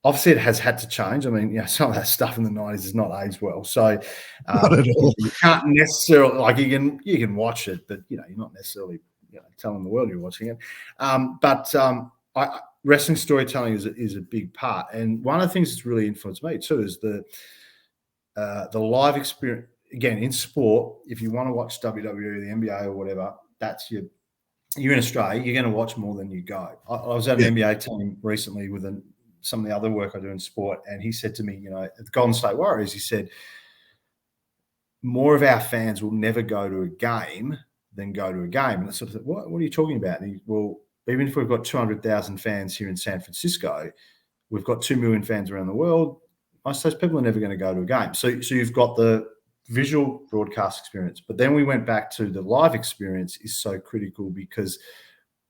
Obviously, it has had to change. I mean, you know, some of that stuff in the 90s is not aged well. So Not at all. you can't necessarily, like, you can watch it, but, you know, you're not necessarily, you know, telling the world you're watching it. Wrestling storytelling is a big part. And one of the things that's really influenced me too is the live experience. Again, in sport, if you want to watch WWE, the NBA or whatever, you're in Australia, you're going to watch more than you go. I was at an NBA team recently with some of the other work I do in sport, and he said to me, you know, at the Golden State Warriors, he said, more of our fans will never go to a game than go to a game. And I sort of said, what are you talking about? And he, well, even if we've got 200,000 fans here in San Francisco, we've got 2 million fans around the world. Most of those people are never going to go to a game. So you've got the visual broadcast experience. But then we went back to the live experience is so critical because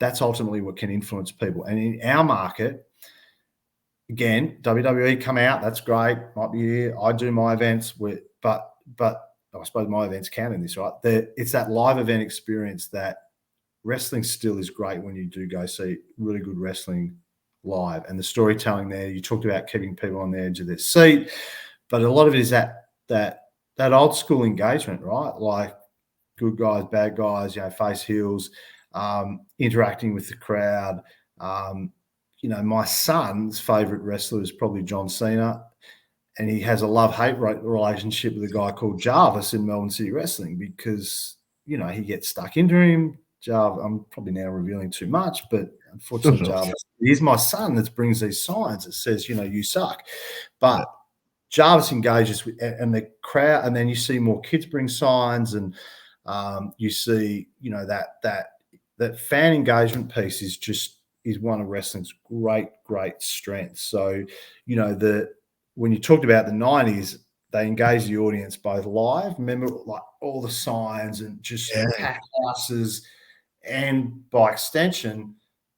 that's ultimately what can influence people. And in our market, again, WWE come out, that's great. Might be here. I do my events but I suppose my events count in this, right? It's that live event experience that wrestling still is great when you do go see really good wrestling live, and the storytelling there. You talked about keeping people on the edge of their seat, but a lot of it is that old school engagement, right? Like good guys, bad guys, you know, face heels, interacting with the crowd. You know, my son's favorite wrestler is probably John Cena. And he has a love-hate relationship with a guy called Jarvis in Melbourne City Wrestling because, you know, he gets stuck into him. I'm probably now revealing too much, but unfortunately, Jarvis, he's my son that brings these signs that says, you know, you suck. But Jarvis engages with, and the crowd, and then you see more kids bring signs, and you see, you know, that fan engagement piece is one of wrestling's great strengths. So, you know, when you talked about the 90s, they engaged the audience both live, remember, like all the signs and just packed houses, and by extension,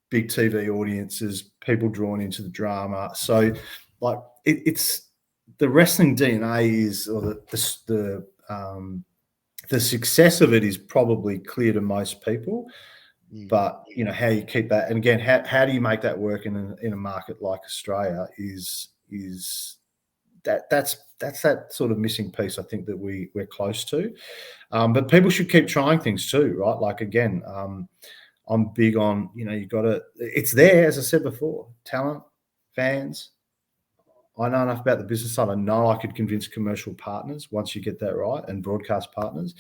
big TV audiences, people drawn into the drama. So, like, it's the wrestling DNA is, or the success of it is probably clear to most people. But, you know, how you keep that, and again, how do you make that work in a market like Australia is that's that sort of missing piece I think that we're close to. But people should keep trying things too, right? Like, again, I'm big on, you know, you got to, it's there, as I said before, talent, fans. I know enough about the business side. I know I could convince commercial partners once you get that right, and broadcast partners.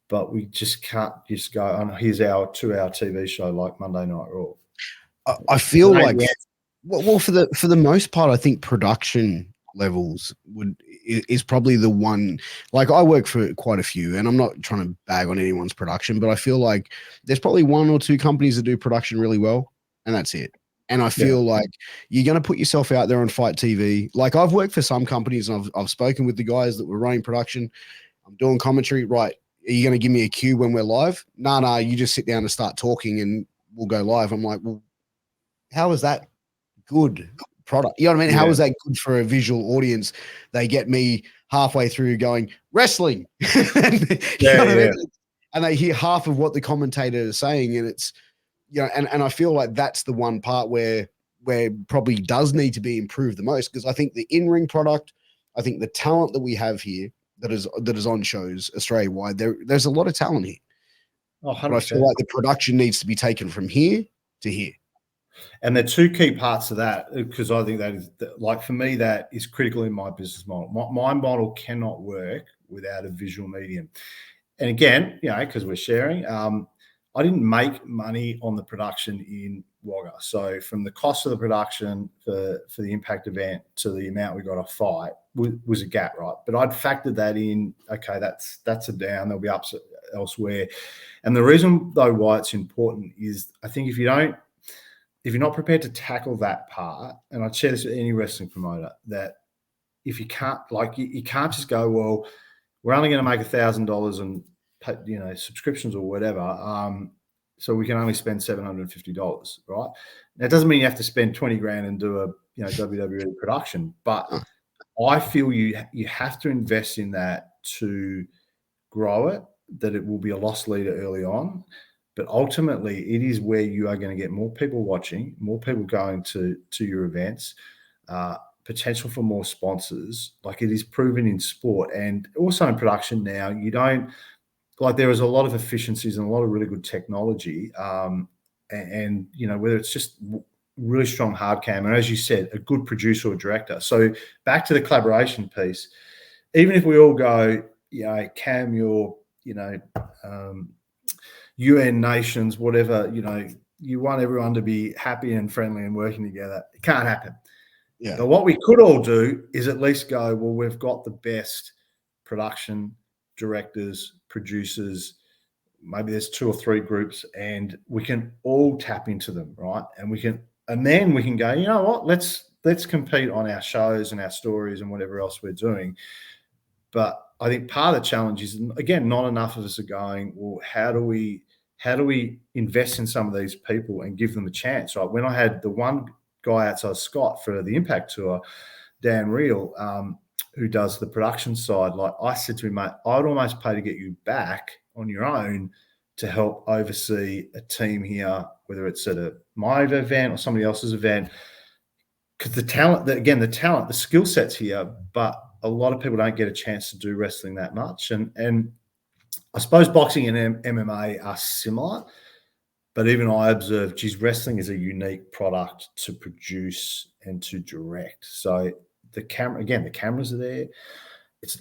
But we just can't just go, oh, here's our 2-hour TV show like Monday Night Raw. I feel like, well, for the most part, I think production levels is probably the one. Like, I work for quite a few, and I'm not trying to bag on anyone's production, but I feel like there's probably 1 or 2 companies that do production really well, and that's it. And I feel like you're going to put yourself out there on Fight TV. Like, I've worked for some companies, and I've spoken with the guys that were running production. I'm doing commentary, right? Are you going to give me a cue when we're live? No, you just sit down and start talking and we'll go live. I'm like, well, how is that good product? You know what I mean? How is that good for a visual audience? They get me halfway through going, wrestling. And they hear half of what the commentator is saying. And it's, you know, and I feel like that's the one part where probably does need to be improved the most, because I think the in-ring product, I think the talent that we have here that is on shows Australia-wide, there's a lot of talent here. Oh, 100%. But I feel like the production needs to be taken from here to here. And the 2 key parts of that, because I think that is, like, for me, that is critical in my business model. My model cannot work without a visual medium. And again, because we're sharing, I didn't make money on the production in Wagga. So from the cost of the production for the Impact event to the amount we got a fight was a gap, right? But I'd factored that in. Okay, that's a down. There'll be ups elsewhere. And the reason though why it's important is I think if you're not prepared to tackle that part, and I'd share this with any wrestling promoter, that if you can't, you can't just go, well, we're only going to make $1,000 and subscriptions or whatever. So we can only spend $750, right? That doesn't mean you have to spend 20 grand and do a WWE production, but I feel you have to invest in that to grow it, that it will be a loss leader early on. But ultimately, it is where you are going to get more people watching, more people going to your events, potential for more sponsors. Like it is proven in sport and also in production now. You don't there is a lot of efficiencies and a lot of really good technology, and whether it's just really strong hard cam and, as you said, a good producer or director. So back to the collaboration piece. Even if we all go, Cam, you're UN nations, whatever, you want everyone to be happy and friendly and working together. It can't happen. Yeah. But what we could all do is at least go, well, we've got the best production directors, producers, maybe there's 2 or 3 groups, and we can all tap into them, right? And then we can go, you know what, let's compete on our shows and our stories and whatever else we're doing. But I think part of the challenge is, again, not enough of us are going, well, how do we invest in some of these people and give them a chance, right? When I had the one guy outside Scott for the Impact Tour, Dan Reel, who does the production side, I said to him, mate, I'd almost pay to get you back on your own to help oversee a team here, whether it's at my event or somebody else's event, because the talent, the skill set's here, but a lot of people don't get a chance to do wrestling that much. And I suppose boxing and MMA are similar, but even I observed, geez, wrestling is a unique product to produce and to direct. So the cameras are there.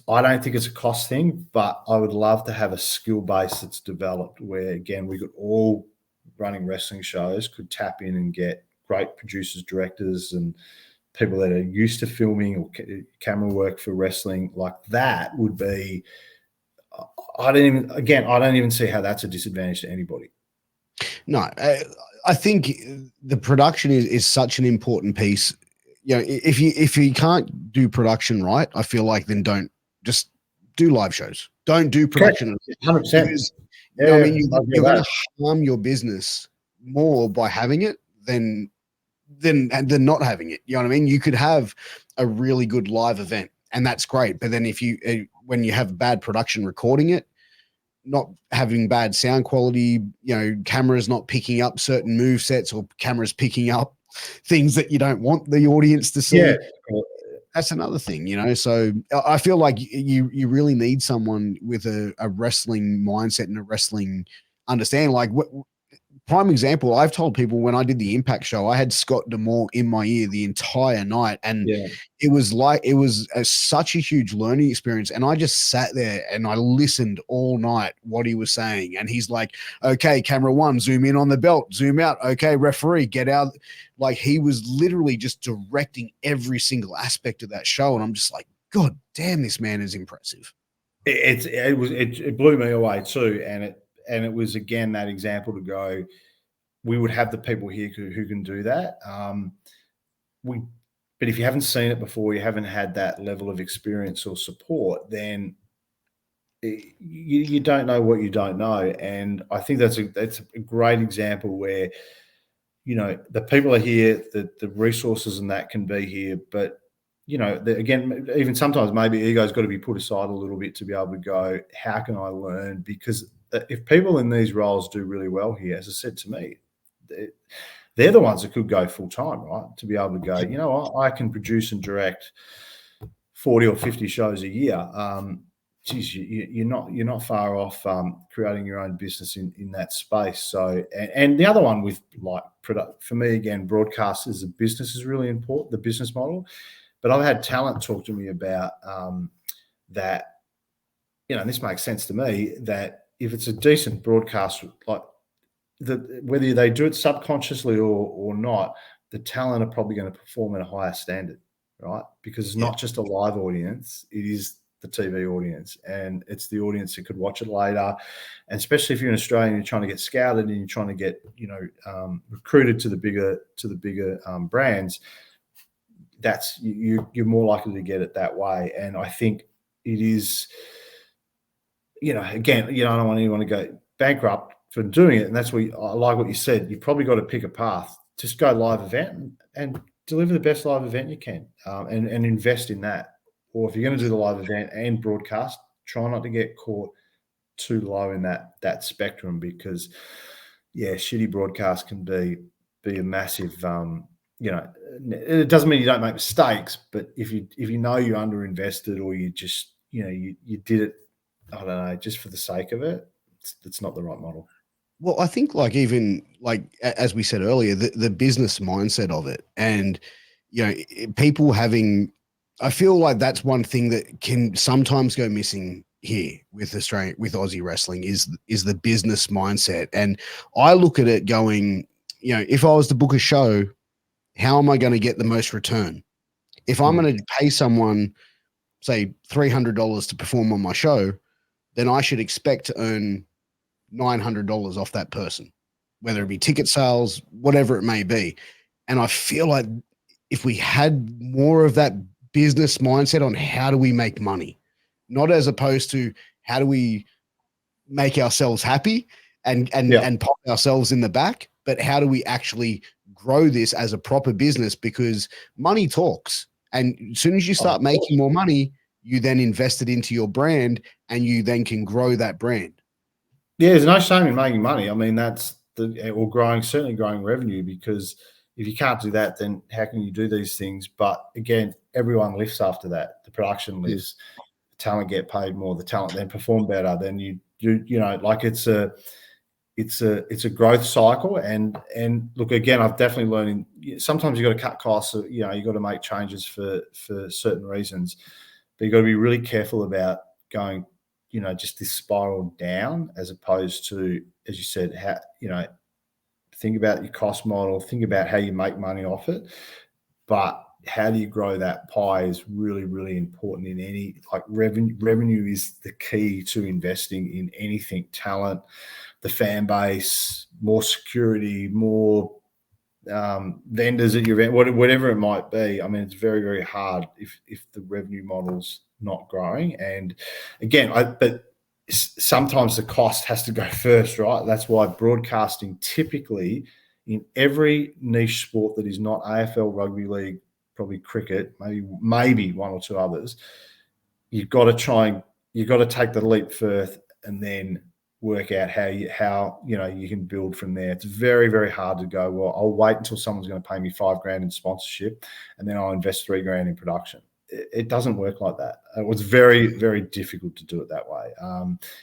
I don't think it's a cost thing, but I would love to have a skill base that's developed where, again, we could all running wrestling shows could tap in and get great producers, directors, and people that are used to filming or camera work for wrestling. Like that would be, I don't even see how that's a disadvantage to anybody. No, I think the production is such an important piece. If you can't do production right, I feel like then don't just do live shows. Don't do production. 100%. Because, you're going to harm your business more by having it than not having it. You know what I mean? You could have a really good live event, and that's great. But then when you have bad production recording it, not having bad sound quality, cameras not picking up certain move sets, or cameras picking up things that you don't want the audience to see. Yeah. That's another thing, So I feel like you really need someone with a wrestling mindset and a wrestling understanding. Like, prime example, I've told people when I did the Impact show, I had Scott D'Amore in my ear the entire night, and it was such a huge learning experience. And I just sat there and I listened all night what he was saying. And he's like, "Okay, camera 1, zoom in on the belt, zoom out. Okay, referee, get out." Like, he was literally just directing every single aspect of that show, and I'm just like, God damn, this man is impressive. It blew me away too, and it was, again, that example to go, we would have the people here who can do that. But if you haven't seen it before, you haven't had that level of experience or support, then you don't know what you don't know. And I think that's a great example where, the people are here, the resources and that can be here, but again, even sometimes maybe ego's got to be put aside a little bit to be able to go, how can I learn? Because if people in these roles do really well here, as I said to me, they're the ones that could go full time, right? To be able to go, you know what, I can produce and direct 40 or 50 shows a year. Geez, you're not far off creating your own business in that space. So, and the other one with for me, again, broadcast as a business is really important, the business model. But I've had talent talk to me about that and this makes sense to me, that if it's a decent broadcast, like whether they do it subconsciously or not, the talent are probably going to perform at a higher standard, right? Because it's Yeah. not just a live audience; it is the TV audience, and it's the audience that could watch it later. And especially if you're in Australia and you're trying to get scouted and you're trying to get recruited to the bigger brands, that's you're more likely to get it that way. And I think it is, again, I don't want anyone to go bankrupt for doing it. And that's where I like what you said. You probably got to pick a path. Just go live event and deliver the best live event you can, and invest in that. Or if you're going to do the live event and broadcast, try not to get caught too low in that spectrum, because shitty broadcast can be a massive. It doesn't mean you don't make mistakes, but if you you're underinvested, or you just you did it, I don't know, just for the sake of it, it's not the right model. Well, I think even as we said earlier, the business mindset of it, and people having, I feel like that's one thing that can sometimes go missing here with Aussie wrestling is the business mindset. And I look at it going, if I was to book a show, how am I going to get the most return? If I'm going to pay someone, say $300 to perform on my show, then I should expect to earn $900 off that person, whether it be ticket sales, whatever it may be. And I feel like if we had more of that business mindset on how do we make money, not as opposed to how do we make ourselves happy and pop ourselves in the back, but how do we actually grow this as a proper business? Because money talks. And as soon as you start making more money, you then invest it into your brand, and you then can grow that brand. Yeah, there's no shame in making money. I mean, that's certainly growing revenue, because if you can't do that, then how can you do these things? But again, everyone lifts after that. The production lifts, the talent get paid more, the talent then perform better. Then like it's a growth cycle. And look, again, I've definitely learned sometimes you got to cut costs. You got to make changes for certain reasons, but you got to be really careful about going, just this spiral down, as opposed to, as you said, how, think about your cost model, think about how you make money off it. But how do you grow that pie is really, really important in any, like, revenue is the key to investing in anything. Talent, the fan base, more security, more vendors at your event, whatever it might be. I mean, it's very, very hard if the revenue model's not growing. And again, but sometimes the cost has to go first, right? That's why broadcasting, typically in every niche sport that is not AFL, rugby league, probably cricket, maybe one or two others, you've got to take the leap first and then work out how you can build from there. It's very, very hard to go, well, I'll wait until someone's going to pay me $5,000 in sponsorship and then I'll invest $3,000 in production. It doesn't work like that. It was very, very difficult to do it that way.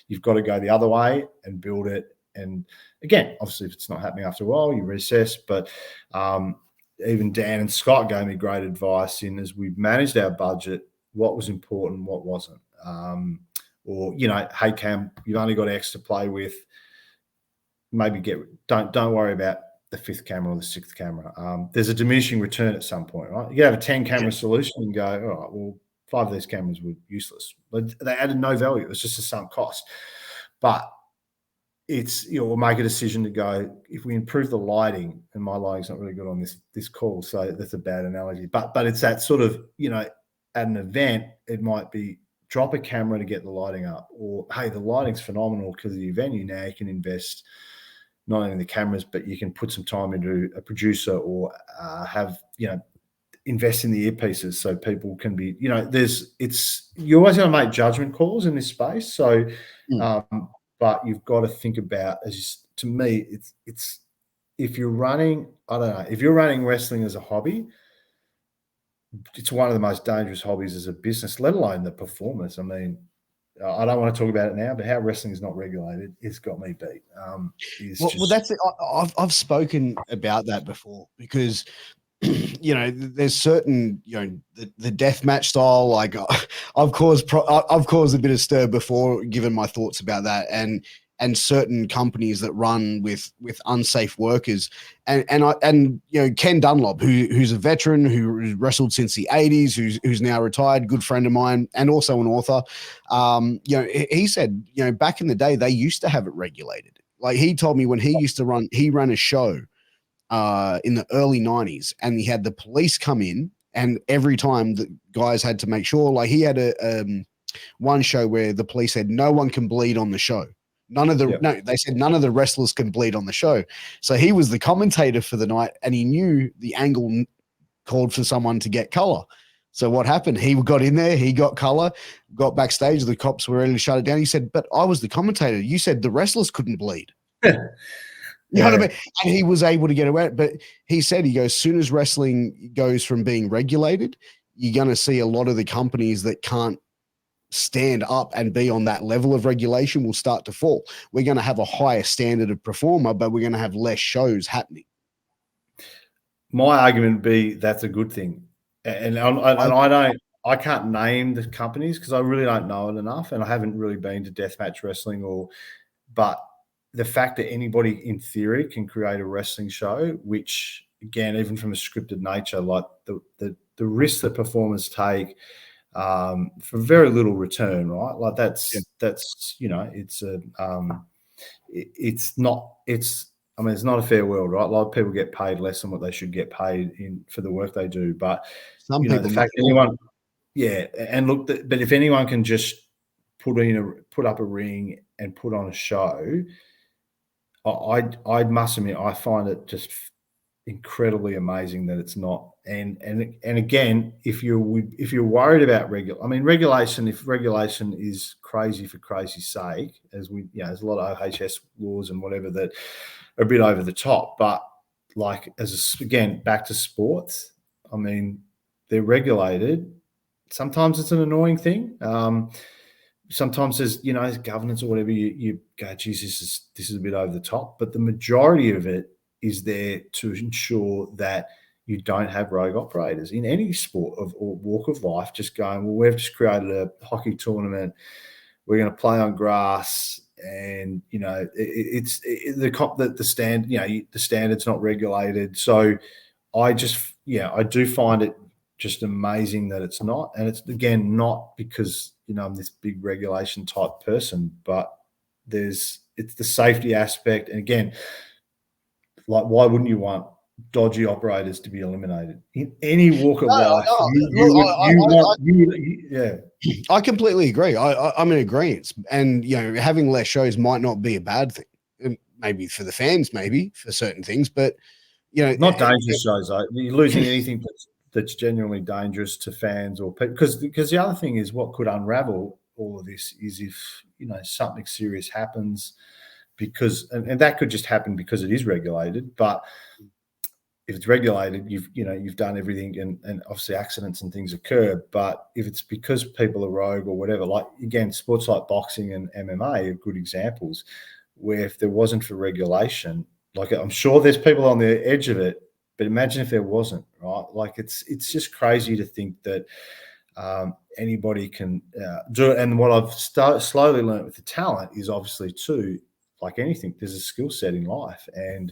You've got to go the other way and build it. And again, obviously, if it's not happening after a while, you reassess. But even Dan and Scott gave me great advice as we've managed our budget, what was important, what wasn't. Or, hey, Cam, you've only got X to play with. Maybe don't worry about the fifth camera or the sixth camera. There's a diminishing return at some point, right? You have a 10-camera solution and go, all right, well, 5 of these cameras were useless. But they added no value. It was just a sunk cost. But we'll make a decision to go, if we improve the lighting, and my lighting's not really good on this call, so that's a bad analogy. But it's that sort of, at an event, it might be drop a camera to get the lighting up, or, hey, the lighting's phenomenal because of your venue. Now you can invest not only in the cameras, but you can put some time into a producer, or invest in the earpieces so people can be, you always going to make judgment calls in this space. So, but you've got to think about, to me, it's if you're running, I don't know, if you're running wrestling as a hobby, it's one of the most dangerous hobbies as a business, let alone the performance. I mean, I don't want to talk about it now, but how wrestling is not regulated, it's got me beat. Well, that's it. I've spoken about that before, because there's certain, the death match style. Like I've caused a bit of stir before, given my thoughts about that, and certain companies that run with unsafe workers, and Ken Dunlop, who's a veteran who wrestled since the 80s, who's now retired, good friend of mine, and also an author. He said, back in the day they used to have it regulated. Like he told me when he ran a show in the early 90s, and he had the police come in, and every time the guys had to make sure, like he had a one show where the police said no one can bleed on the show. They said none of the wrestlers can bleed on the show. So he was the commentator for the night, and he knew the angle called for someone to get color. So what happened? He got in there, he got color, got backstage. The cops were ready to shut it down. He said, "But I was the commentator. You said the wrestlers couldn't bleed." You know what I mean? And he was able to get away. But he said, he goes, as soon as wrestling goes from being regulated, you're going to see a lot of the companies that can't stand up and be on that level of regulation will start to fall. We're going to have a higher standard of performer, but we're going to have less shows happening. My argument would be that's a good thing. And I can't name the companies because I really don't know it enough, and I haven't really been to deathmatch wrestling but the fact that anybody in theory can create a wrestling show, which again, even from a scripted nature, like the risks that performers take for very little return, right? Like it's not a fair world, right? A lot of people get paid less than what they should get paid for the work they do. But the fact that anyone, and look, but if anyone can just put up a ring and put on a show, I must admit, I find it just incredibly amazing that it's not. And again, if you're worried about regulation, if regulation is crazy for crazy's sake, as there's a lot of OHS laws and whatever that are a bit over the top, but like again, back to sports, I mean, they're regulated. Sometimes it's an annoying thing. Sometimes there's governance or whatever, you go, geez, this is a bit over the top, but the majority of it is there to ensure that you don't have rogue operators in any sport or walk of life just going, well, we've just created a hockey tournament, we're going to play on grass, and the standard's not regulated. So I do find it just amazing that it's not. And it's, again, not because I'm this big regulation type person, but it's the safety aspect. And again, like, why wouldn't you want dodgy operators to be eliminated in any walk of life? I completely agree. I'm in agreement. And having less shows might not be a bad thing. Maybe for the fans, maybe for certain things, but not dangerous shows. You're losing anything that's genuinely dangerous to fans or people. Because the other thing is, what could unravel all of this is if something serious happens, and that could just happen because it is regulated. But if it's regulated, you've done everything, and obviously accidents and things occur. But if it's because people are rogue or whatever, like, again, sports like boxing and MMA are good examples where if there wasn't for regulation, like, I'm sure there's people on the edge of it, but imagine if there wasn't, right? Like, it's just crazy to think that anybody can do it. And what I've slowly learned with the talent is, obviously, too, like anything, there's a skill set in life. And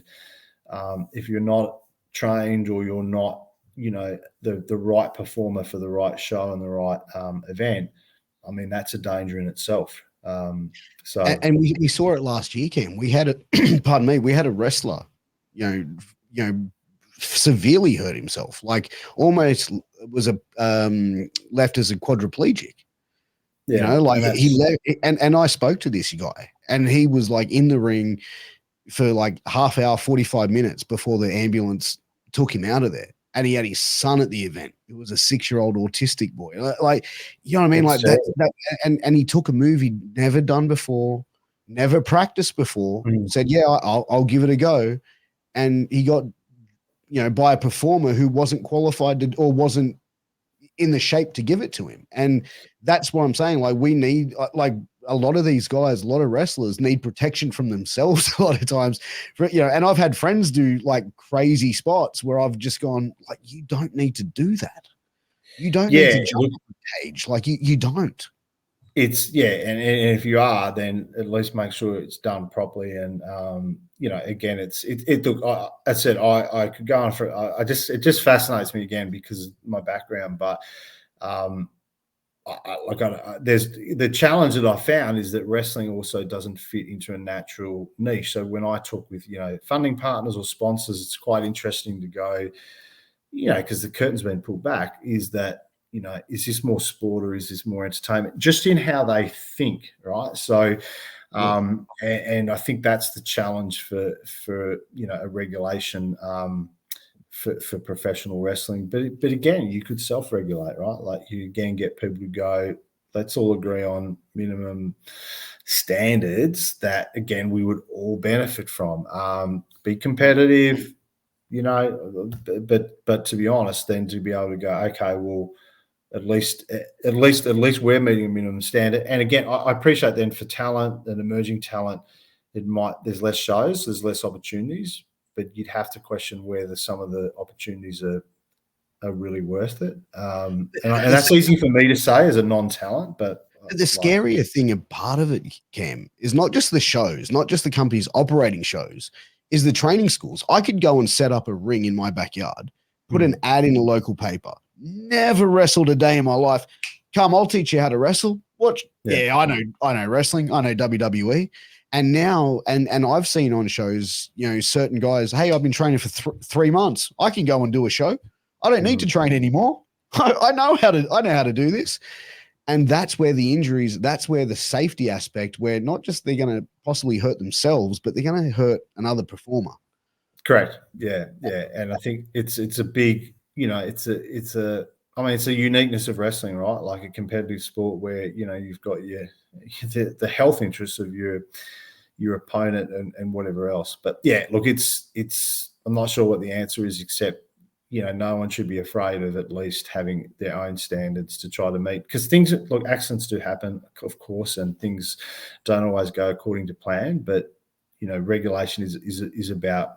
if you're not trained, or you're not, the right performer for the right show and the right event, I mean, that's a danger in itself. And we saw it last year, Cam. We had we had a wrestler, severely hurt himself, like almost was left as a quadriplegic. He left, and I spoke to this guy, and he was like in the ring for like half hour, 45 minutes before the ambulance took him out of there. And he had his son at the event. It was a 6-year-old autistic boy. Like, you know what I mean? Like that, and he took a move he'd never done before, never practiced before, said, yeah, I'll give it a go. And he got, by a performer who wasn't qualified or wasn't in the shape to give it to him. And that's what I'm saying. Like, we need, like, a lot of these guys, a lot of wrestlers need protection from themselves a lot of times, and I've had friends do like crazy spots where I've just gone like, you don't need to do that. You don't need to jump on the cage. Like you don't. It's and if you are, then at least make sure it's done properly. And again, it look. I said I could go on for. It just fascinates me again because of my background. But there's the challenge that I found is that wrestling also doesn't fit into a natural niche. So when I talk with funding partners or sponsors, it's quite interesting to go, because the curtain's been pulled back. Is that is this more sport or is this more entertainment? Just in how they think, right? So, and I think that's the challenge for a regulation for professional wrestling. But again, you could self-regulate, right? Like you again get people to go, let's all agree on minimum standards that again we would all benefit from. Be competitive, but to be honest, then to be able to go, okay, well, at least we're meeting a minimum standard. And again, I appreciate then for talent and emerging talent, there's less shows, there's less opportunities, but you'd have to question whether some of the opportunities are really worth it. And that's easy for me to say as a non-talent, but the scarier thing, a part of it, Cam, is not just the shows, not just the companies operating shows, is the training schools. I could go and set up a ring in my backyard, put an ad in a local paper, never wrestled a day in my life. Come, I'll teach you how to wrestle. Watch. Yeah, I know wrestling. I know WWE. And now, and I've seen on shows, certain guys, hey, I've been training for 3 months. I can go and do a show. I don't need to train anymore. I know how to do this. And that's where the injuries, that's where the safety aspect, where not just they're going to possibly hurt themselves, but they're going to hurt another performer. Correct. Yeah. And I think it's a big, it's a uniqueness of wrestling, right? Like a competitive sport where, you've got the health interests of your opponent and whatever else. But yeah, look, I'm not sure what the answer is, except, no one should be afraid of at least having their own standards to try to meet, because accidents do happen, of course, and things don't always go according to plan, but regulation is about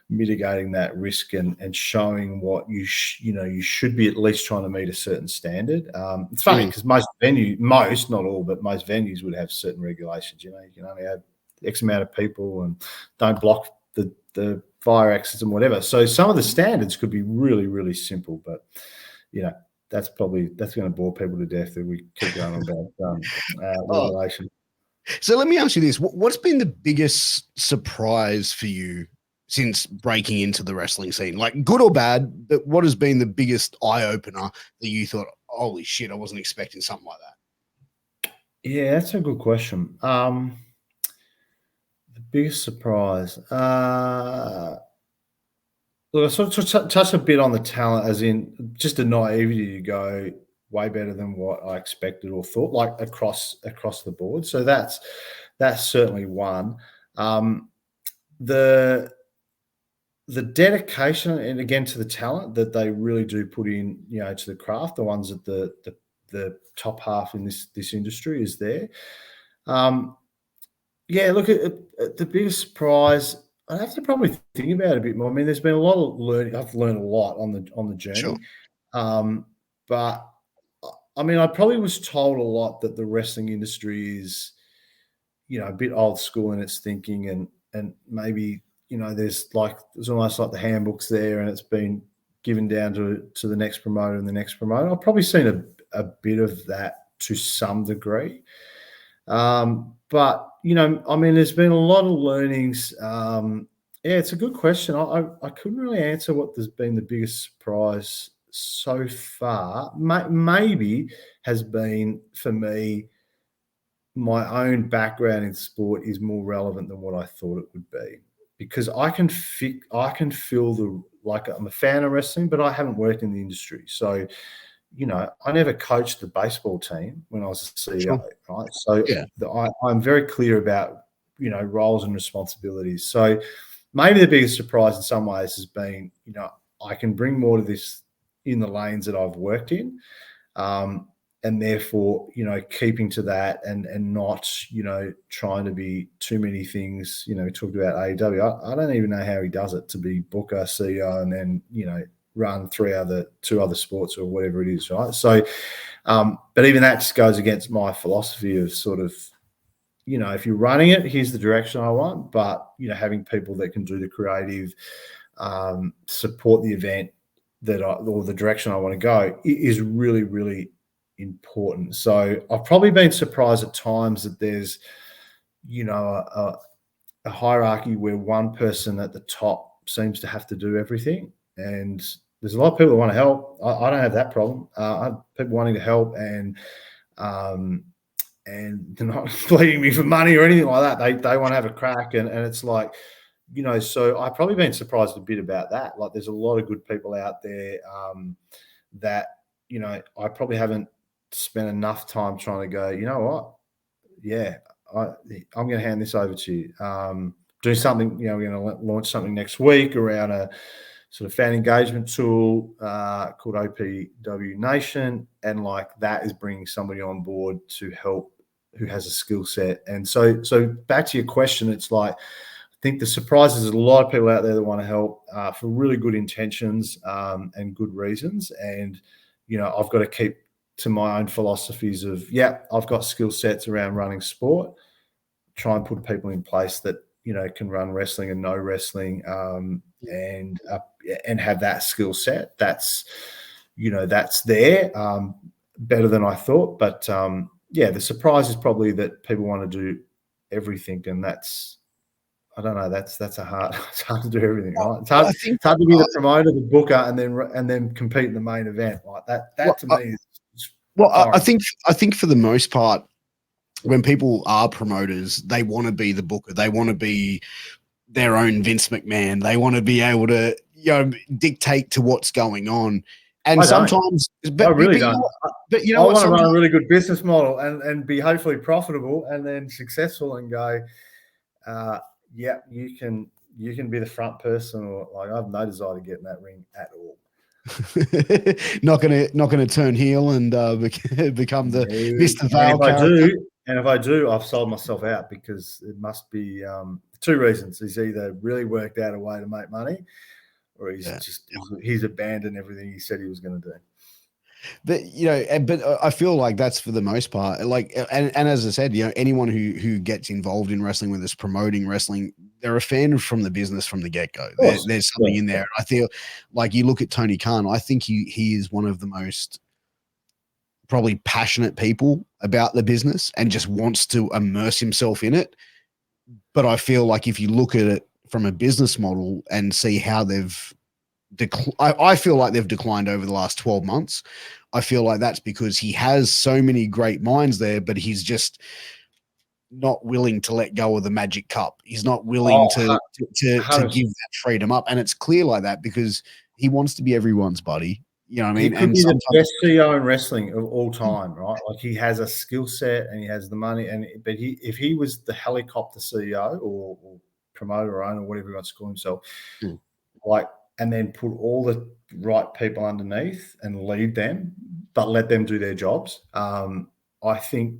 mitigating that risk and showing what you should be at least trying to meet a certain standard. It's funny because not all, but most venues would have certain regulations. You can only have X amount of people and don't block the fire exits and whatever. So some of the standards could be really, really simple, but that's going to bore people to death if we keep going on about regulation. So let me ask you this. What's been the biggest surprise for you since breaking into the wrestling scene? Like good or bad, but what has been the biggest eye-opener that you thought, holy shit, I wasn't expecting something like that? Yeah, that's a good question. The biggest surprise. Look, I sort of touched a bit on the talent, as in just a naivety to go way better than what I expected or thought, like across the board. So that's certainly one. The dedication, and again to the talent that they really do put in, to the craft, the ones at the top half in this industry is there. Yeah, look at the biggest surprise. I'd have to probably think about it a bit more. I mean, there's been a lot of learning. I've learned a lot on the journey. Sure. But I mean, I probably was told a lot that the wrestling industry is, a bit old school in its thinking, and maybe, there's almost like the handbooks there, and it's been given down to the next promoter and the next promoter. I've probably seen a bit of that to some degree. But, I mean, there's been a lot of learnings. Yeah, it's a good question. I couldn't really answer what has been the biggest surprise so far. Maybe has been, for me, my own background in sport is more relevant than what I thought it would be, because I can feel like I'm a fan of wrestling, but I haven't worked in the industry. So, I never coached the baseball team when I was a CEO, Sure. right? So I'm very clear about, roles and responsibilities. So maybe the biggest surprise in some ways has been, I can bring more to this in the lanes that I've worked in. And and therefore, keeping to that and not, trying to be too many things. We talked about AEW. I don't even know how he does it to be Booker, CEO, and then, run two other sports or whatever it is, right? So, but even that just goes against my philosophy of sort of, if you're running it, here's the direction I want, but, having people that can do the creative, support the event or the direction I want to go is really, really important. So I've probably been surprised at times that there's, a hierarchy where one person at the top seems to have to do everything. And there's a lot of people that want to help. I don't have that problem. I have people wanting to help and they're not bleeding me for money or anything like that. They want to have a crack. And it's like, so I've probably been surprised a bit about that. Like there's a lot of good people out there that, I probably haven't spent enough time trying to go, you know what? Yeah, I'm going to hand this over to you. Do something, we're going to launch something next week around a sort of fan engagement tool called OPW Nation. And like that is bringing somebody on board to help who has a skill set. And so back to your question, it's like, I think the surprise is there's a lot of people out there that want to help for really good intentions and good reasons. And, I've got to keep to my own philosophies of, I've got skill sets around running sport, try and put people in place that, can run wrestling and know wrestling and have that skill set. That's, that's there better than I thought. But the surprise is probably that people want to do everything. And that's, I don't know. It's hard to do everything, right? It's hard to be the promoter, the booker, and then compete in the main event like that. That to me is I think for the most part, when people are promoters, they want to be the booker. They want to be their own Vince McMahon. They want to be able to, dictate to what's going on. And sometimes, I really don't. But I want to run a really good business model and be hopefully profitable and then successful and go. You can be the front person, or like I have no desire to get in that ring at all. not gonna turn heel and become the Mr. Vale character. If I do, I've sold myself out because it must be two reasons. He's either really worked out a way to make money, or he's abandoned everything he said he was going to do. But but I feel like that's for the most part. Like, and as I said, anyone who gets involved in wrestling, whether it's promoting wrestling, they're a fan from the business from the get go. There's something in there. I feel like you look at Tony Khan. I think he is one of the most probably passionate people about the business and just wants to immerse himself in it. But I feel like if you look at it from a business model and see how they've I feel like they've declined over the last 12 months. I feel like that's because he has so many great minds there, but he's just not willing to let go of the magic cup. He's not willing to give that freedom up. And it's clear like that because he wants to be everyone's buddy. You know what I mean? He could be the best CEO in wrestling of all time, right? Like he has a skill set and he has the money. But if he was the helicopter CEO or promoter or owner, whatever he wants to call himself, and then put all the right people underneath and lead them, but let them do their jobs. I think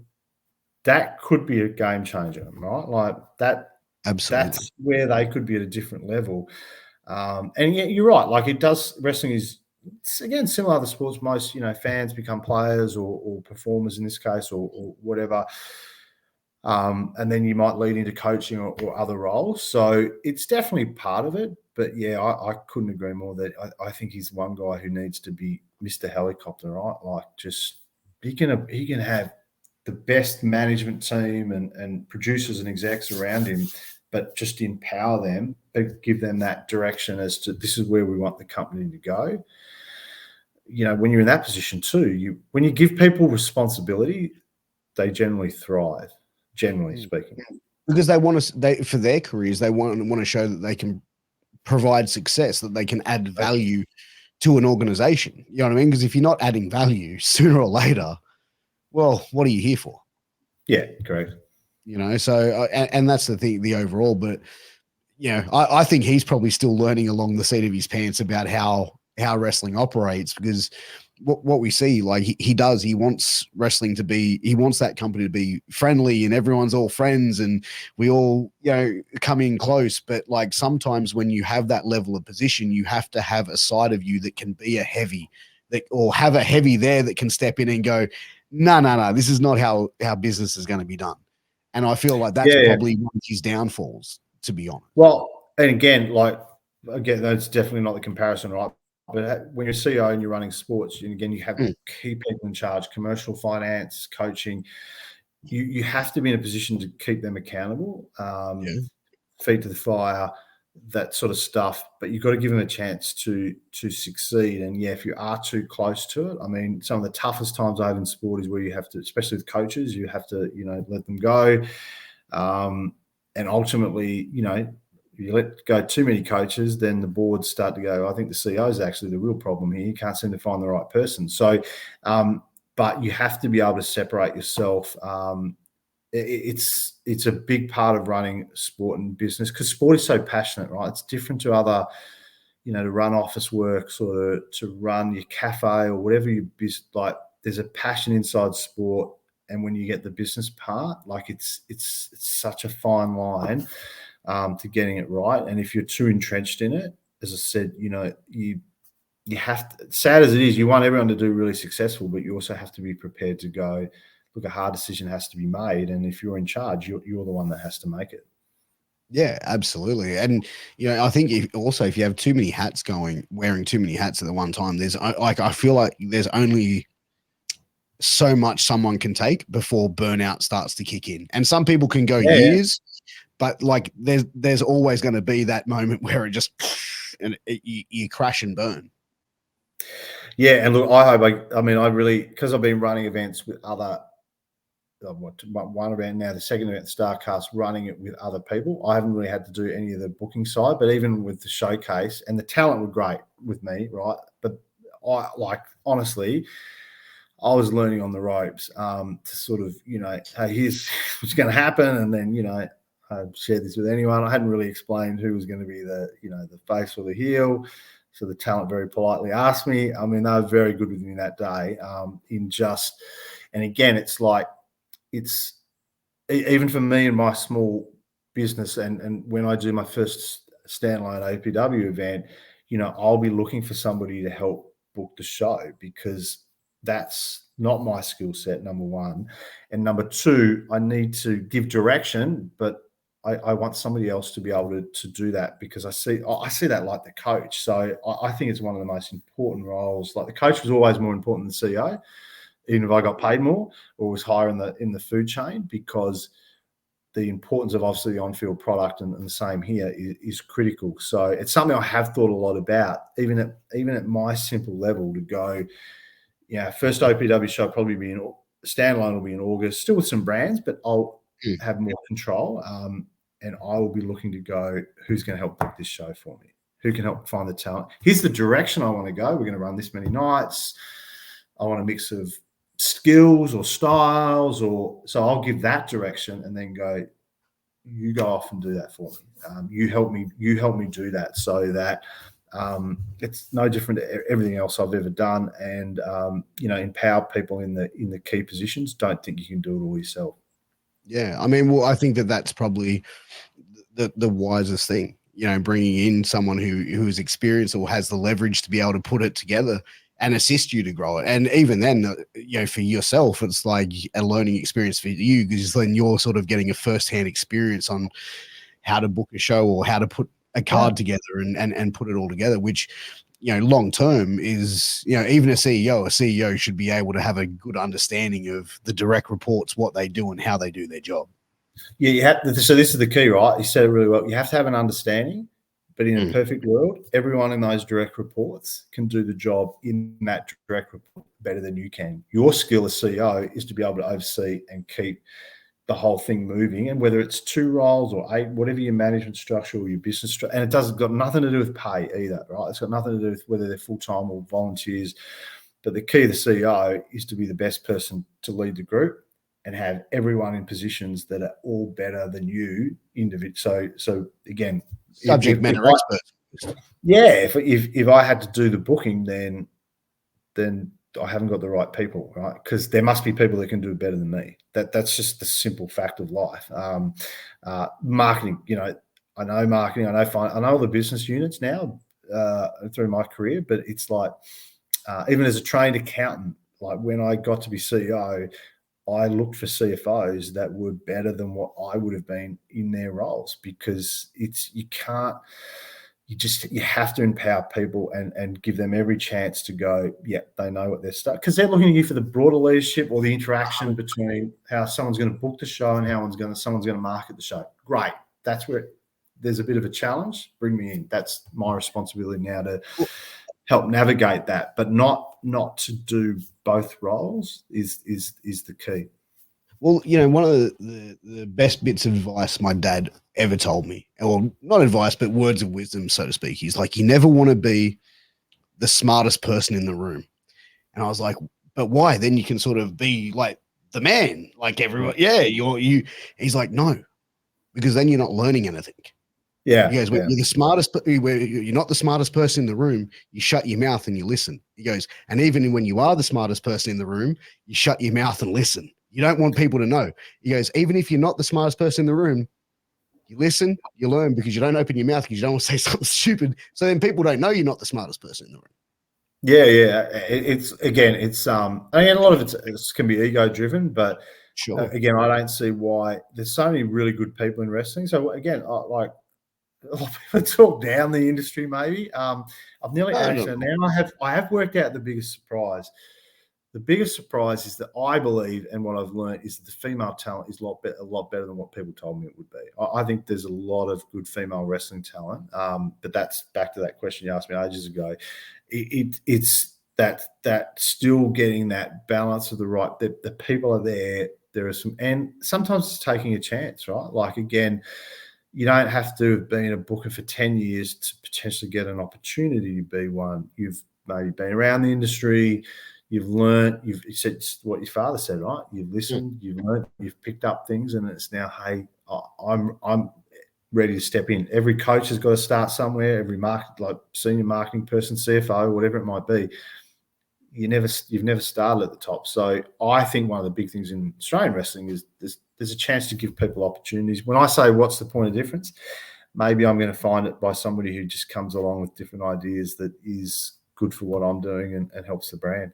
that could be a game changer, right? Like that. Absolutely. That's where they could be at a different level. And yeah, you're right. Like wrestling is, again, similar to other sports. Most, fans become players or performers in this case or whatever. And then you might lead into coaching or other roles. So it's definitely part of it. But yeah, I couldn't agree more that I think he's one guy who needs to be Mr. Helicopter, right? Like just he can have the best management team and producers and execs around him, but just empower them, but give them that direction as to this is where we want the company to go. When you're in that position too, when you give people responsibility, they generally thrive, generally speaking. Because for their careers, they want to show that they can provide success, that they can add value to an organization. You know what I mean? Because if you're not adding value sooner or later, well, what are you here for? Yeah, correct. So and that's the thing, the overall. But I think he's probably still learning along the seat of his pants about how wrestling operates because what we see, like he does, he wants wrestling to be, he wants that company to be friendly and everyone's all friends and we all, come in close. But like sometimes when you have that level of position, you have to have a side of you that can be a heavy, that or have a heavy there that can step in and go, no, this is not how business is going to be done. And I feel like that's Yeah. probably one of his downfalls, to be honest. Well, and again, that's definitely not the comparison, right? But when you're CEO and you're running sports, and again, you have key people in charge, commercial, finance, coaching. You have to be in a position to keep them accountable, feet to the fire, that sort of stuff. But you've got to give them a chance to succeed. And yeah, if you are too close to it, I mean, some of the toughest times I have in sport is where you have to, especially with coaches, you have to, let them go. And ultimately, if you let go too many coaches, then the boards start to go, I think the CEO is actually the real problem here. You can't seem to find the right person. So, but you have to be able to separate yourself. It's a big part of running sport and business because sport is so passionate, right? It's different to other, to run office work, or to run your cafe or whatever you like. There's a passion inside sport, and when you get the business part, like it's such a fine line to getting it right. And if you're too entrenched in it, as I said, you have to, sad as it is, you want everyone to do really successful, but you also have to be prepared to go, look, a hard decision has to be made. And if you're in charge, you're the one that has to make it. Yeah, absolutely. And, I think if you have too many hats wearing too many hats at the one time, there's like, I feel like there's only so much someone can take before burnout starts to kick in. And some people can go years, but like there's always going to be that moment where it just, and you crash and burn. Yeah. And look, I really, because I've been running events with other, one event now, the second event, Starrcast, running it with other people. I haven't really had to do any of the booking side, but even with the showcase, and the talent were great with me, right? But honestly, I was learning on the ropes to sort of, hey, here's what's going to happen. And then, I shared this with anyone. I hadn't really explained who was going to be the, the face or the heel. So the talent very politely asked me. I mean, they were very good with me that day and again, it's like, it's even for me and my small business. And when I do my first standalone OPW event, I'll be looking for somebody to help book the show because that's not my skill set, number one. And number two, I need to give direction, but I want somebody else to be able to do that because I see that like the coach. So I think it's one of the most important roles. Like the coach was always more important than the CEO, even if I got paid more or was higher in the food chain, because the importance of obviously the on-field product and the same here is critical. So it's something I have thought a lot about, even at my simple level, to go, first OPW show probably be standalone will be in August, still with some brands, but I'll have more control. And I will be looking to go, who's going to help book this show for me? Who can help find the talent? Here's the direction I want to go. We're going to run this many nights. I want a mix of skills or styles, so I'll give that direction and then go, you go off and do that for me. You help me do that so that it's no different to everything else I've ever done, and empower people in the key positions. Don't think you can do it all yourself. Yeah, I mean, well, I think that's probably the wisest thing. Bringing in someone who's experienced or has the leverage to be able to put it together and assist you to grow it. And even then, for yourself, it's like a learning experience for you because then you're sort of getting a firsthand experience on how to book a show or how to put a card together and put it all together, which, long term is, even a CEO should be able to have a good understanding of the direct reports, what they do and how they do their job. Yeah, you have to, so this is the key, right? You said it really well. You have to have an understanding, but in a perfect world, everyone in those direct reports can do the job in that direct report better than you can. Your skill as CEO is to be able to oversee and keep the whole thing moving. And whether it's 2 roles or 8, whatever your management structure or your business structure, and it doesn't got nothing to do with pay either, right? It's got nothing to do with whether they're full-time or volunteers. But the key of the CEO is to be the best person to lead the group and have everyone in positions that are all better than you individually. So again, subject matter expert. Yeah, if I had to do the booking, then I haven't got the right people, right? Because there must be people that can do it better than me. That's just the simple fact of life. Marketing, I know marketing, I know all the business units now through my career, but it's like even as a trained accountant, like when I got to be CEO, I looked for CFOs that were better than what I would have been in their roles, because you have to empower people and give them every chance to go, yeah, they know what they're stuck, because they're looking at you for the broader leadership or the interaction between how someone's going to book the show and how someone's going to market the show. Great. That's where there's a bit of a challenge. Bring me in. That's my responsibility now to help navigate that, but not to do both roles is the key. Well, one of the best bits of advice my dad ever told me, well, not advice, but words of wisdom, so to speak. He's like, you never want to be the smartest person in the room. And I was like, but why? Then you can sort of be like the man, like everyone. Yeah, you. He's like, no, because then you're not learning anything. Yeah. He goes, when you're the smartest, where you're not the smartest person in the room, you shut your mouth and you listen. He goes, and even when you are the smartest person in the room, you shut your mouth and listen. You don't want people to know. He goes, even if you're not the smartest person in the room, you listen, you learn, because you don't open your mouth because you don't want to say something stupid. So then people don't know you're not the smartest person in the room. Yeah. It's a lot of it can be ego driven, but Sure. Again, I don't see why. There's so many really good people in wrestling. So again, like a lot of people talk down the industry. Maybe I've nearly actually now I have worked out the biggest surprise. The biggest surprise is that I believe, and what I've learned is that the female talent is a lot better than what people told me it would be. I think there's a lot of good female wrestling talent, but that's back to that question you asked me ages ago. It's that still getting that balance of the right. The people are there. There are some, and sometimes it's taking a chance, right? Like again, you don't have to have been a booker for 10 years to potentially get an opportunity to be one. You've maybe been around the industry. You've learned, you've said what your father said, right? You've listened, you've learned, you've picked up things, and it's now, hey, I'm ready to step in. Every coach has got to start somewhere. Every senior marketing person, CFO, whatever it might be, you've never started at the top. So I think one of the big things in Australian wrestling is there's a chance to give people opportunities. When I say what's the point of difference, maybe I'm going to find it by somebody who just comes along with different ideas that is good for what I'm doing and helps the brand.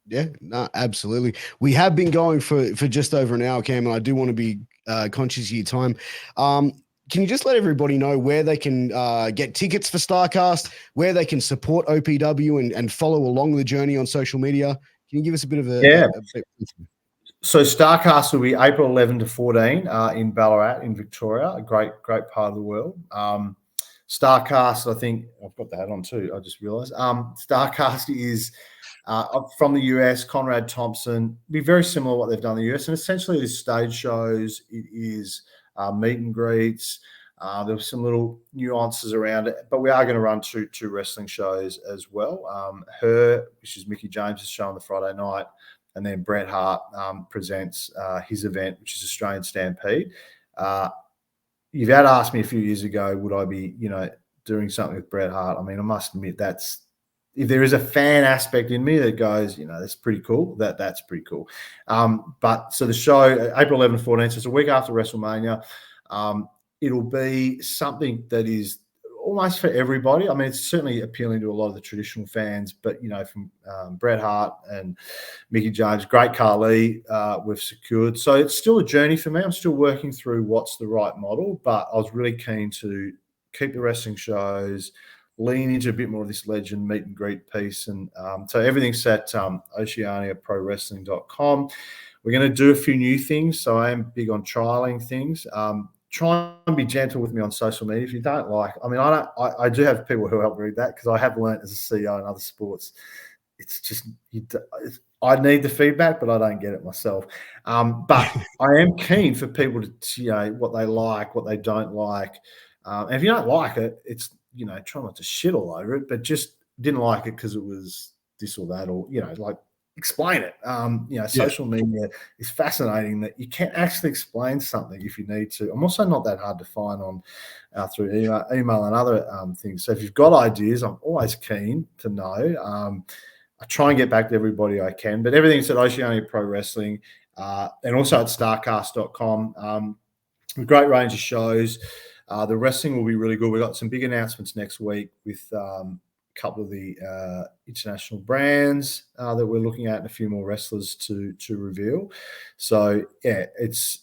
Yeah, no, absolutely. We have been going for just over an hour, Cam, and I do want to be conscious of your time. Can you just let everybody know where they can get tickets for Starrcast, where they can support OPW and follow along the journey on social media? Can you give us a bit of a So Starrcast will be April 11 to 14 in Ballarat in Victoria, a great part of the world. Starrcast, I think I've got that on too. I just realised. Starrcast is from the US. Conrad Thompson, be very similar to what they've done in the US, and essentially it's stage shows. It is meet and greets. There's some little nuances around it, but we are going to run two wrestling shows as well. Which is Mickey James's show on the Friday night. And then Bret Hart presents his event, which is Australian Stampede. You've had asked me a few years ago, would I be, doing something with Bret Hart? I mean, I must admit if there is a fan aspect in me that goes, that's pretty cool. That's pretty cool. But so the show, April 11 to 14, so it's a week after WrestleMania. It'll be something that is almost for everybody. I mean, it's certainly appealing to a lot of the traditional fans, but from Bret Hart and Mickey James, great Carly, we've secured. So it's still a journey for me. I'm still working through what's the right model, but I was really keen to keep the wrestling shows, lean into a bit more of this legend meet and greet piece. And so everything's at oceaniaprowrestling.com. We're going to do a few new things. So I am big on trialing things. Try and be gentle with me on social media. If you don't like, I do have people who help read that, because I have learned as a CEO in other sports. It's just, I need the feedback, but I don't get it myself. But I am keen for people to, what they like, what they don't like. And if you don't like it, it's, try not to shit all over it, but just didn't like it because it was this or that, or, explain it. Social media is fascinating that you can actually explain something if you need to. I'm also not that hard to find on through email and other things. So if you've got ideas, I'm always keen to know. I try and get back to everybody I can, but everything's at Oceania Pro Wrestling and also at Starrcast.com. A great range of shows. The wrestling will be really good. We've got some big announcements next week with a couple of the international brands that we're looking at and a few more wrestlers to reveal. So, yeah, it's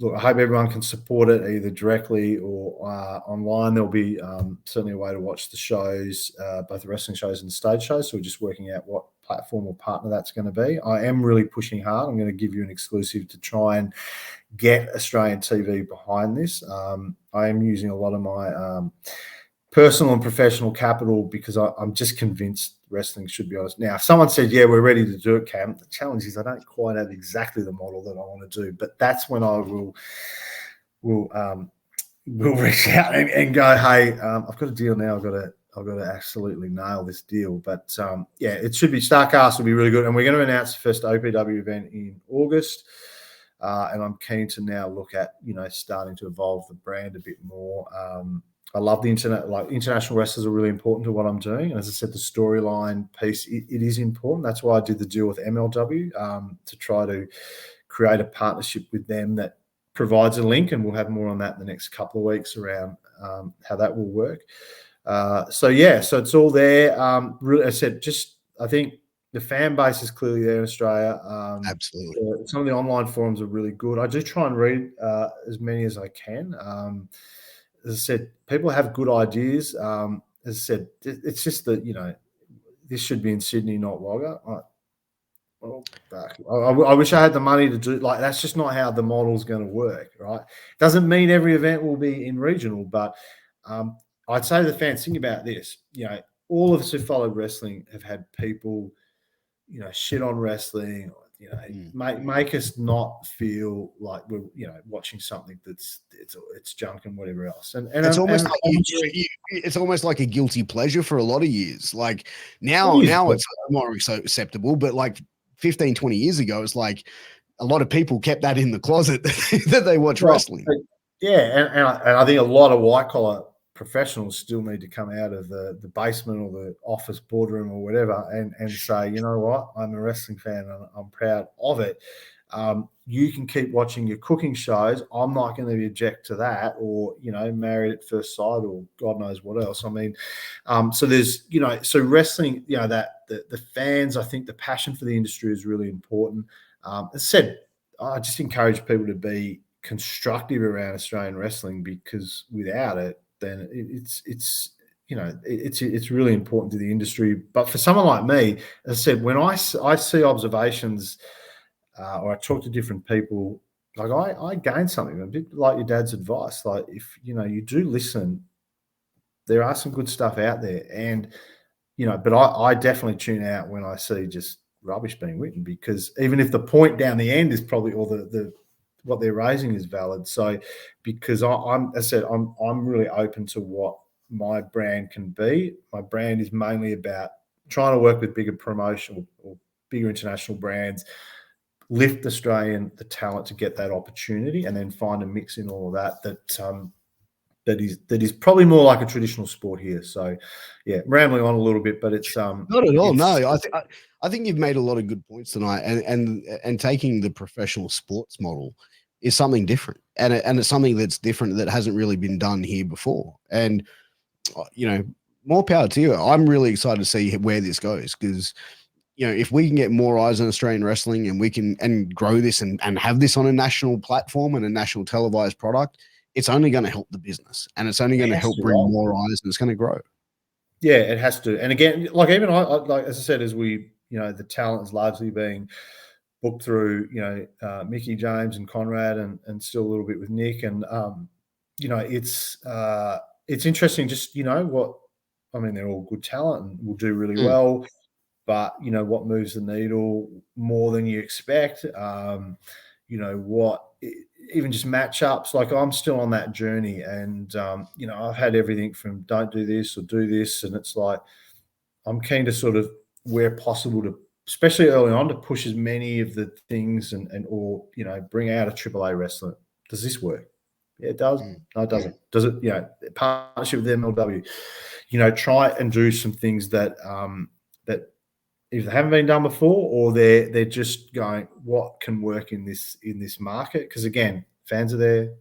look, I hope everyone can support it either directly or online. There'll be certainly a way to watch the shows, both the wrestling shows and the stage shows. So we're just working out what platform or partner that's going to be. I am really pushing hard. I'm going to give you an exclusive to try and get Australian TV behind this. I am using a lot of my personal and professional capital because I'm just convinced wrestling should be honest. Now, if someone said, yeah, we're ready to do it, Cam, the challenge is I don't quite have exactly the model that I want to do, but that's when I will reach out and go, hey, I've got a deal now. I've got to absolutely nail this deal. But yeah, it should be Starrcast will be really good. And we're going to announce the first OPW event in August. And I'm keen to now look at, starting to evolve the brand a bit more. I love the internet. Like international wrestlers are really important to what I'm doing. And as I said, the storyline piece, it is important. That's why I did the deal with MLW to try to create a partnership with them that provides a link. And we'll have more on that in the next couple of weeks around how that will work. So it's all there. Really, I said, I think the fan base is clearly there in Australia. Absolutely. Some of the online forums are really good. I do try and read as many as I can. As I said, people have good ideas. As I said, it's just that, this should be in Sydney, not Wagga. I wish I had the money to do that's just not how the model's going to work, right? Doesn't mean every event will be in regional, but I'd say to the fans, think about this. All of us who followed wrestling have had people, shit on wrestling, make us not feel like we're, watching something it's junk and whatever else. And it's almost like it's almost like a guilty pleasure for a lot of years. Like now it's more so acceptable, but like 15, 20 years ago, it's like a lot of people kept that in the closet that they watch wrestling. Yeah, and I think a lot of white collar professionals still need to come out of the basement or the office boardroom or whatever and say, you know what, I'm a wrestling fan and I'm proud of it. You can keep watching your cooking shows. I'm not going to object to that, or Married at First Sight, or God knows what else. I mean, so there's so wrestling, that the fans, I think the passion for the industry is really important. As I said, I just encourage people to be constructive around Australian wrestling, because without it, then it's really important to the industry. But for someone like me, as I said, when I see observations or I talk to different people, like I gain something, a bit like your dad's advice. Like if you do listen, there are some good stuff out there, and but I definitely tune out when I see just rubbish being written, because even if the point down the end is probably, or the what they're raising is valid. So because as I said, I'm really open to what my brand can be. My brand is mainly about trying to work with bigger promotion or bigger international brands, lift the talent to get that opportunity, and then find a mix in all of that is probably more like a traditional sport here. So, yeah, rambling on a little bit, but it's not at all. No, I think you've made a lot of good points tonight, and taking the professional sports model is something different, and it's something that's different that hasn't really been done here before. And more power to you. I'm really excited to see where this goes, because if we can get more eyes on Australian wrestling, and we can grow this and have this on a national platform and a national televised product, it's only going to help the business, and it's only going to help bring more eyes, and it's going to grow. Yeah, it has to. And again, like even I like, as I said, as we, the talent is largely being booked through, Mickey James and Conrad, and still a little bit with Nick. And, it's interesting just, they're all good talent and will do really well, but, what moves the needle more than you expect? Even just matchups, like I'm still on that journey, and I've had everything from don't do this or do this, and it's like I'm keen to sort of, where possible, to, especially early on, to push as many of the things or bring out a AAA wrestler. Does this work? Yeah, it does. No, it doesn't. Does it? Partnership with MLW. Try and do some things that either haven't been done before, or they're just going, what can work in this market? Because again, fans are there,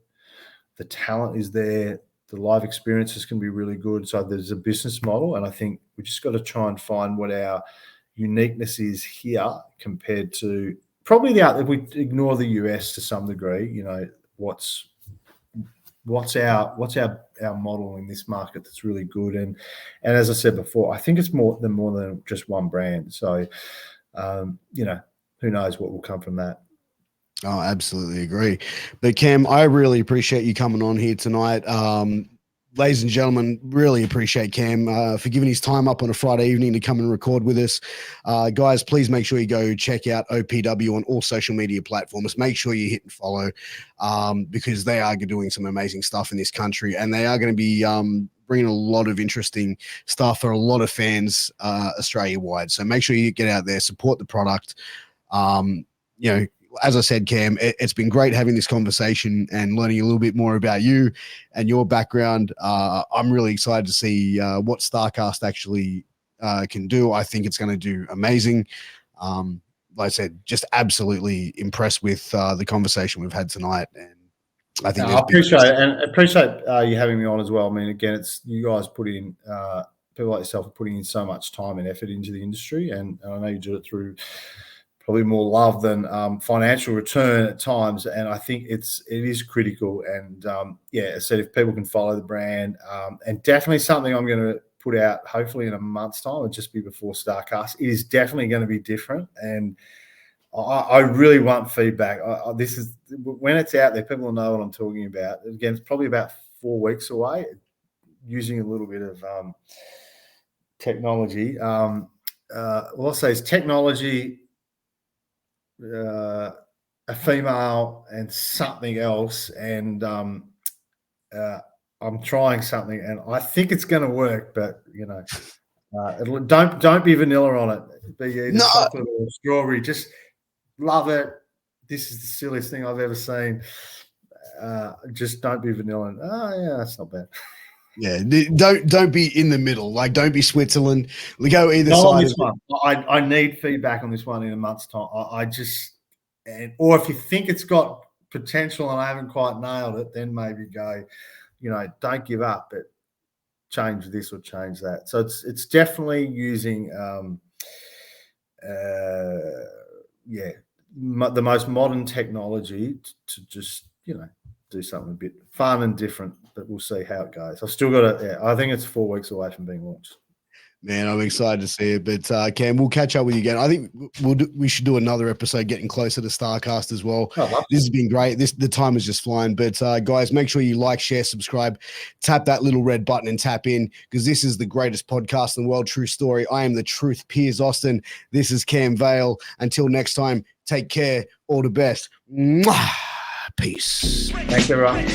the talent is there, the live experiences can be really good. So there's a business model, and I think we just got to try and find what our uniqueness is here compared to probably if we ignore the US to some degree. You know, what's our model in this market that's really good, and as I said before, I think it's more than just one brand. So you know, who knows what will come from that. Oh, absolutely agree. But Cam, I really appreciate you coming on here tonight. Ladies and gentlemen, really appreciate Cam for giving his time up on a Friday evening to come and record with us. Guys, please make sure you go check out OPW on all social media platforms. Make sure you hit and follow because they are doing some amazing stuff in this country, and they are going to be bringing a lot of interesting stuff for a lot of fans Australia-wide. So make sure you get out there, support the product. You know, as I said, Cam, it's been great having this conversation and learning a little bit more about you and your background. I'm really excited to see what Starrcast actually can do. I think it's going to do amazing. Like I said, just absolutely impressed with the conversation we've had tonight. And I think I appreciate it, and appreciate you having me on as well. I mean, again, it's you guys put in people like yourself are putting in so much time and effort into the industry, and I know you do it through probably more love than financial return at times. And I think it is critical. And yeah, as I said, if people can follow the brand, and definitely something I'm going to put out hopefully in a month's time, it'll just be before Starrcast. It is definitely going to be different. And I really want feedback. This is when it's out there, people will know what I'm talking about. Again, it's probably about 4 weeks away, using a little bit of technology. Well, I'll say it's technology, a female, and something else, and I'm trying something, and I think it's going to work. But you know, don't be vanilla on it. Be either chocolate or strawberry. Just love it. This is the silliest thing I've ever seen. Just don't be vanilla. And, yeah, that's not bad. Yeah, don't be in the middle. Like, don't be Switzerland. We go either Not side. On this one. I need feedback on this one in a month's time. Or if you think it's got potential and I haven't quite nailed it, then maybe go, you know, don't give up, but change this or change that. So it's definitely using, the most modern technology to just, you know, do something a bit fun and different, but we'll see how it goes. I've still got it. Yeah, I think it's 4 weeks away from being launched. Man, I'm excited to see it. But Cam, we'll catch up with you again. I think we should do another episode getting closer to Starrcast as well. This has been great. The time is just flying. But guys, make sure you like, share, subscribe, tap that little red button and tap in, because this is the greatest podcast in the world. True story. I am the truth, Piers Austin. This is Cam Vale. Until next time, take care. All the best. Mwah! Peace. Thanks, everyone.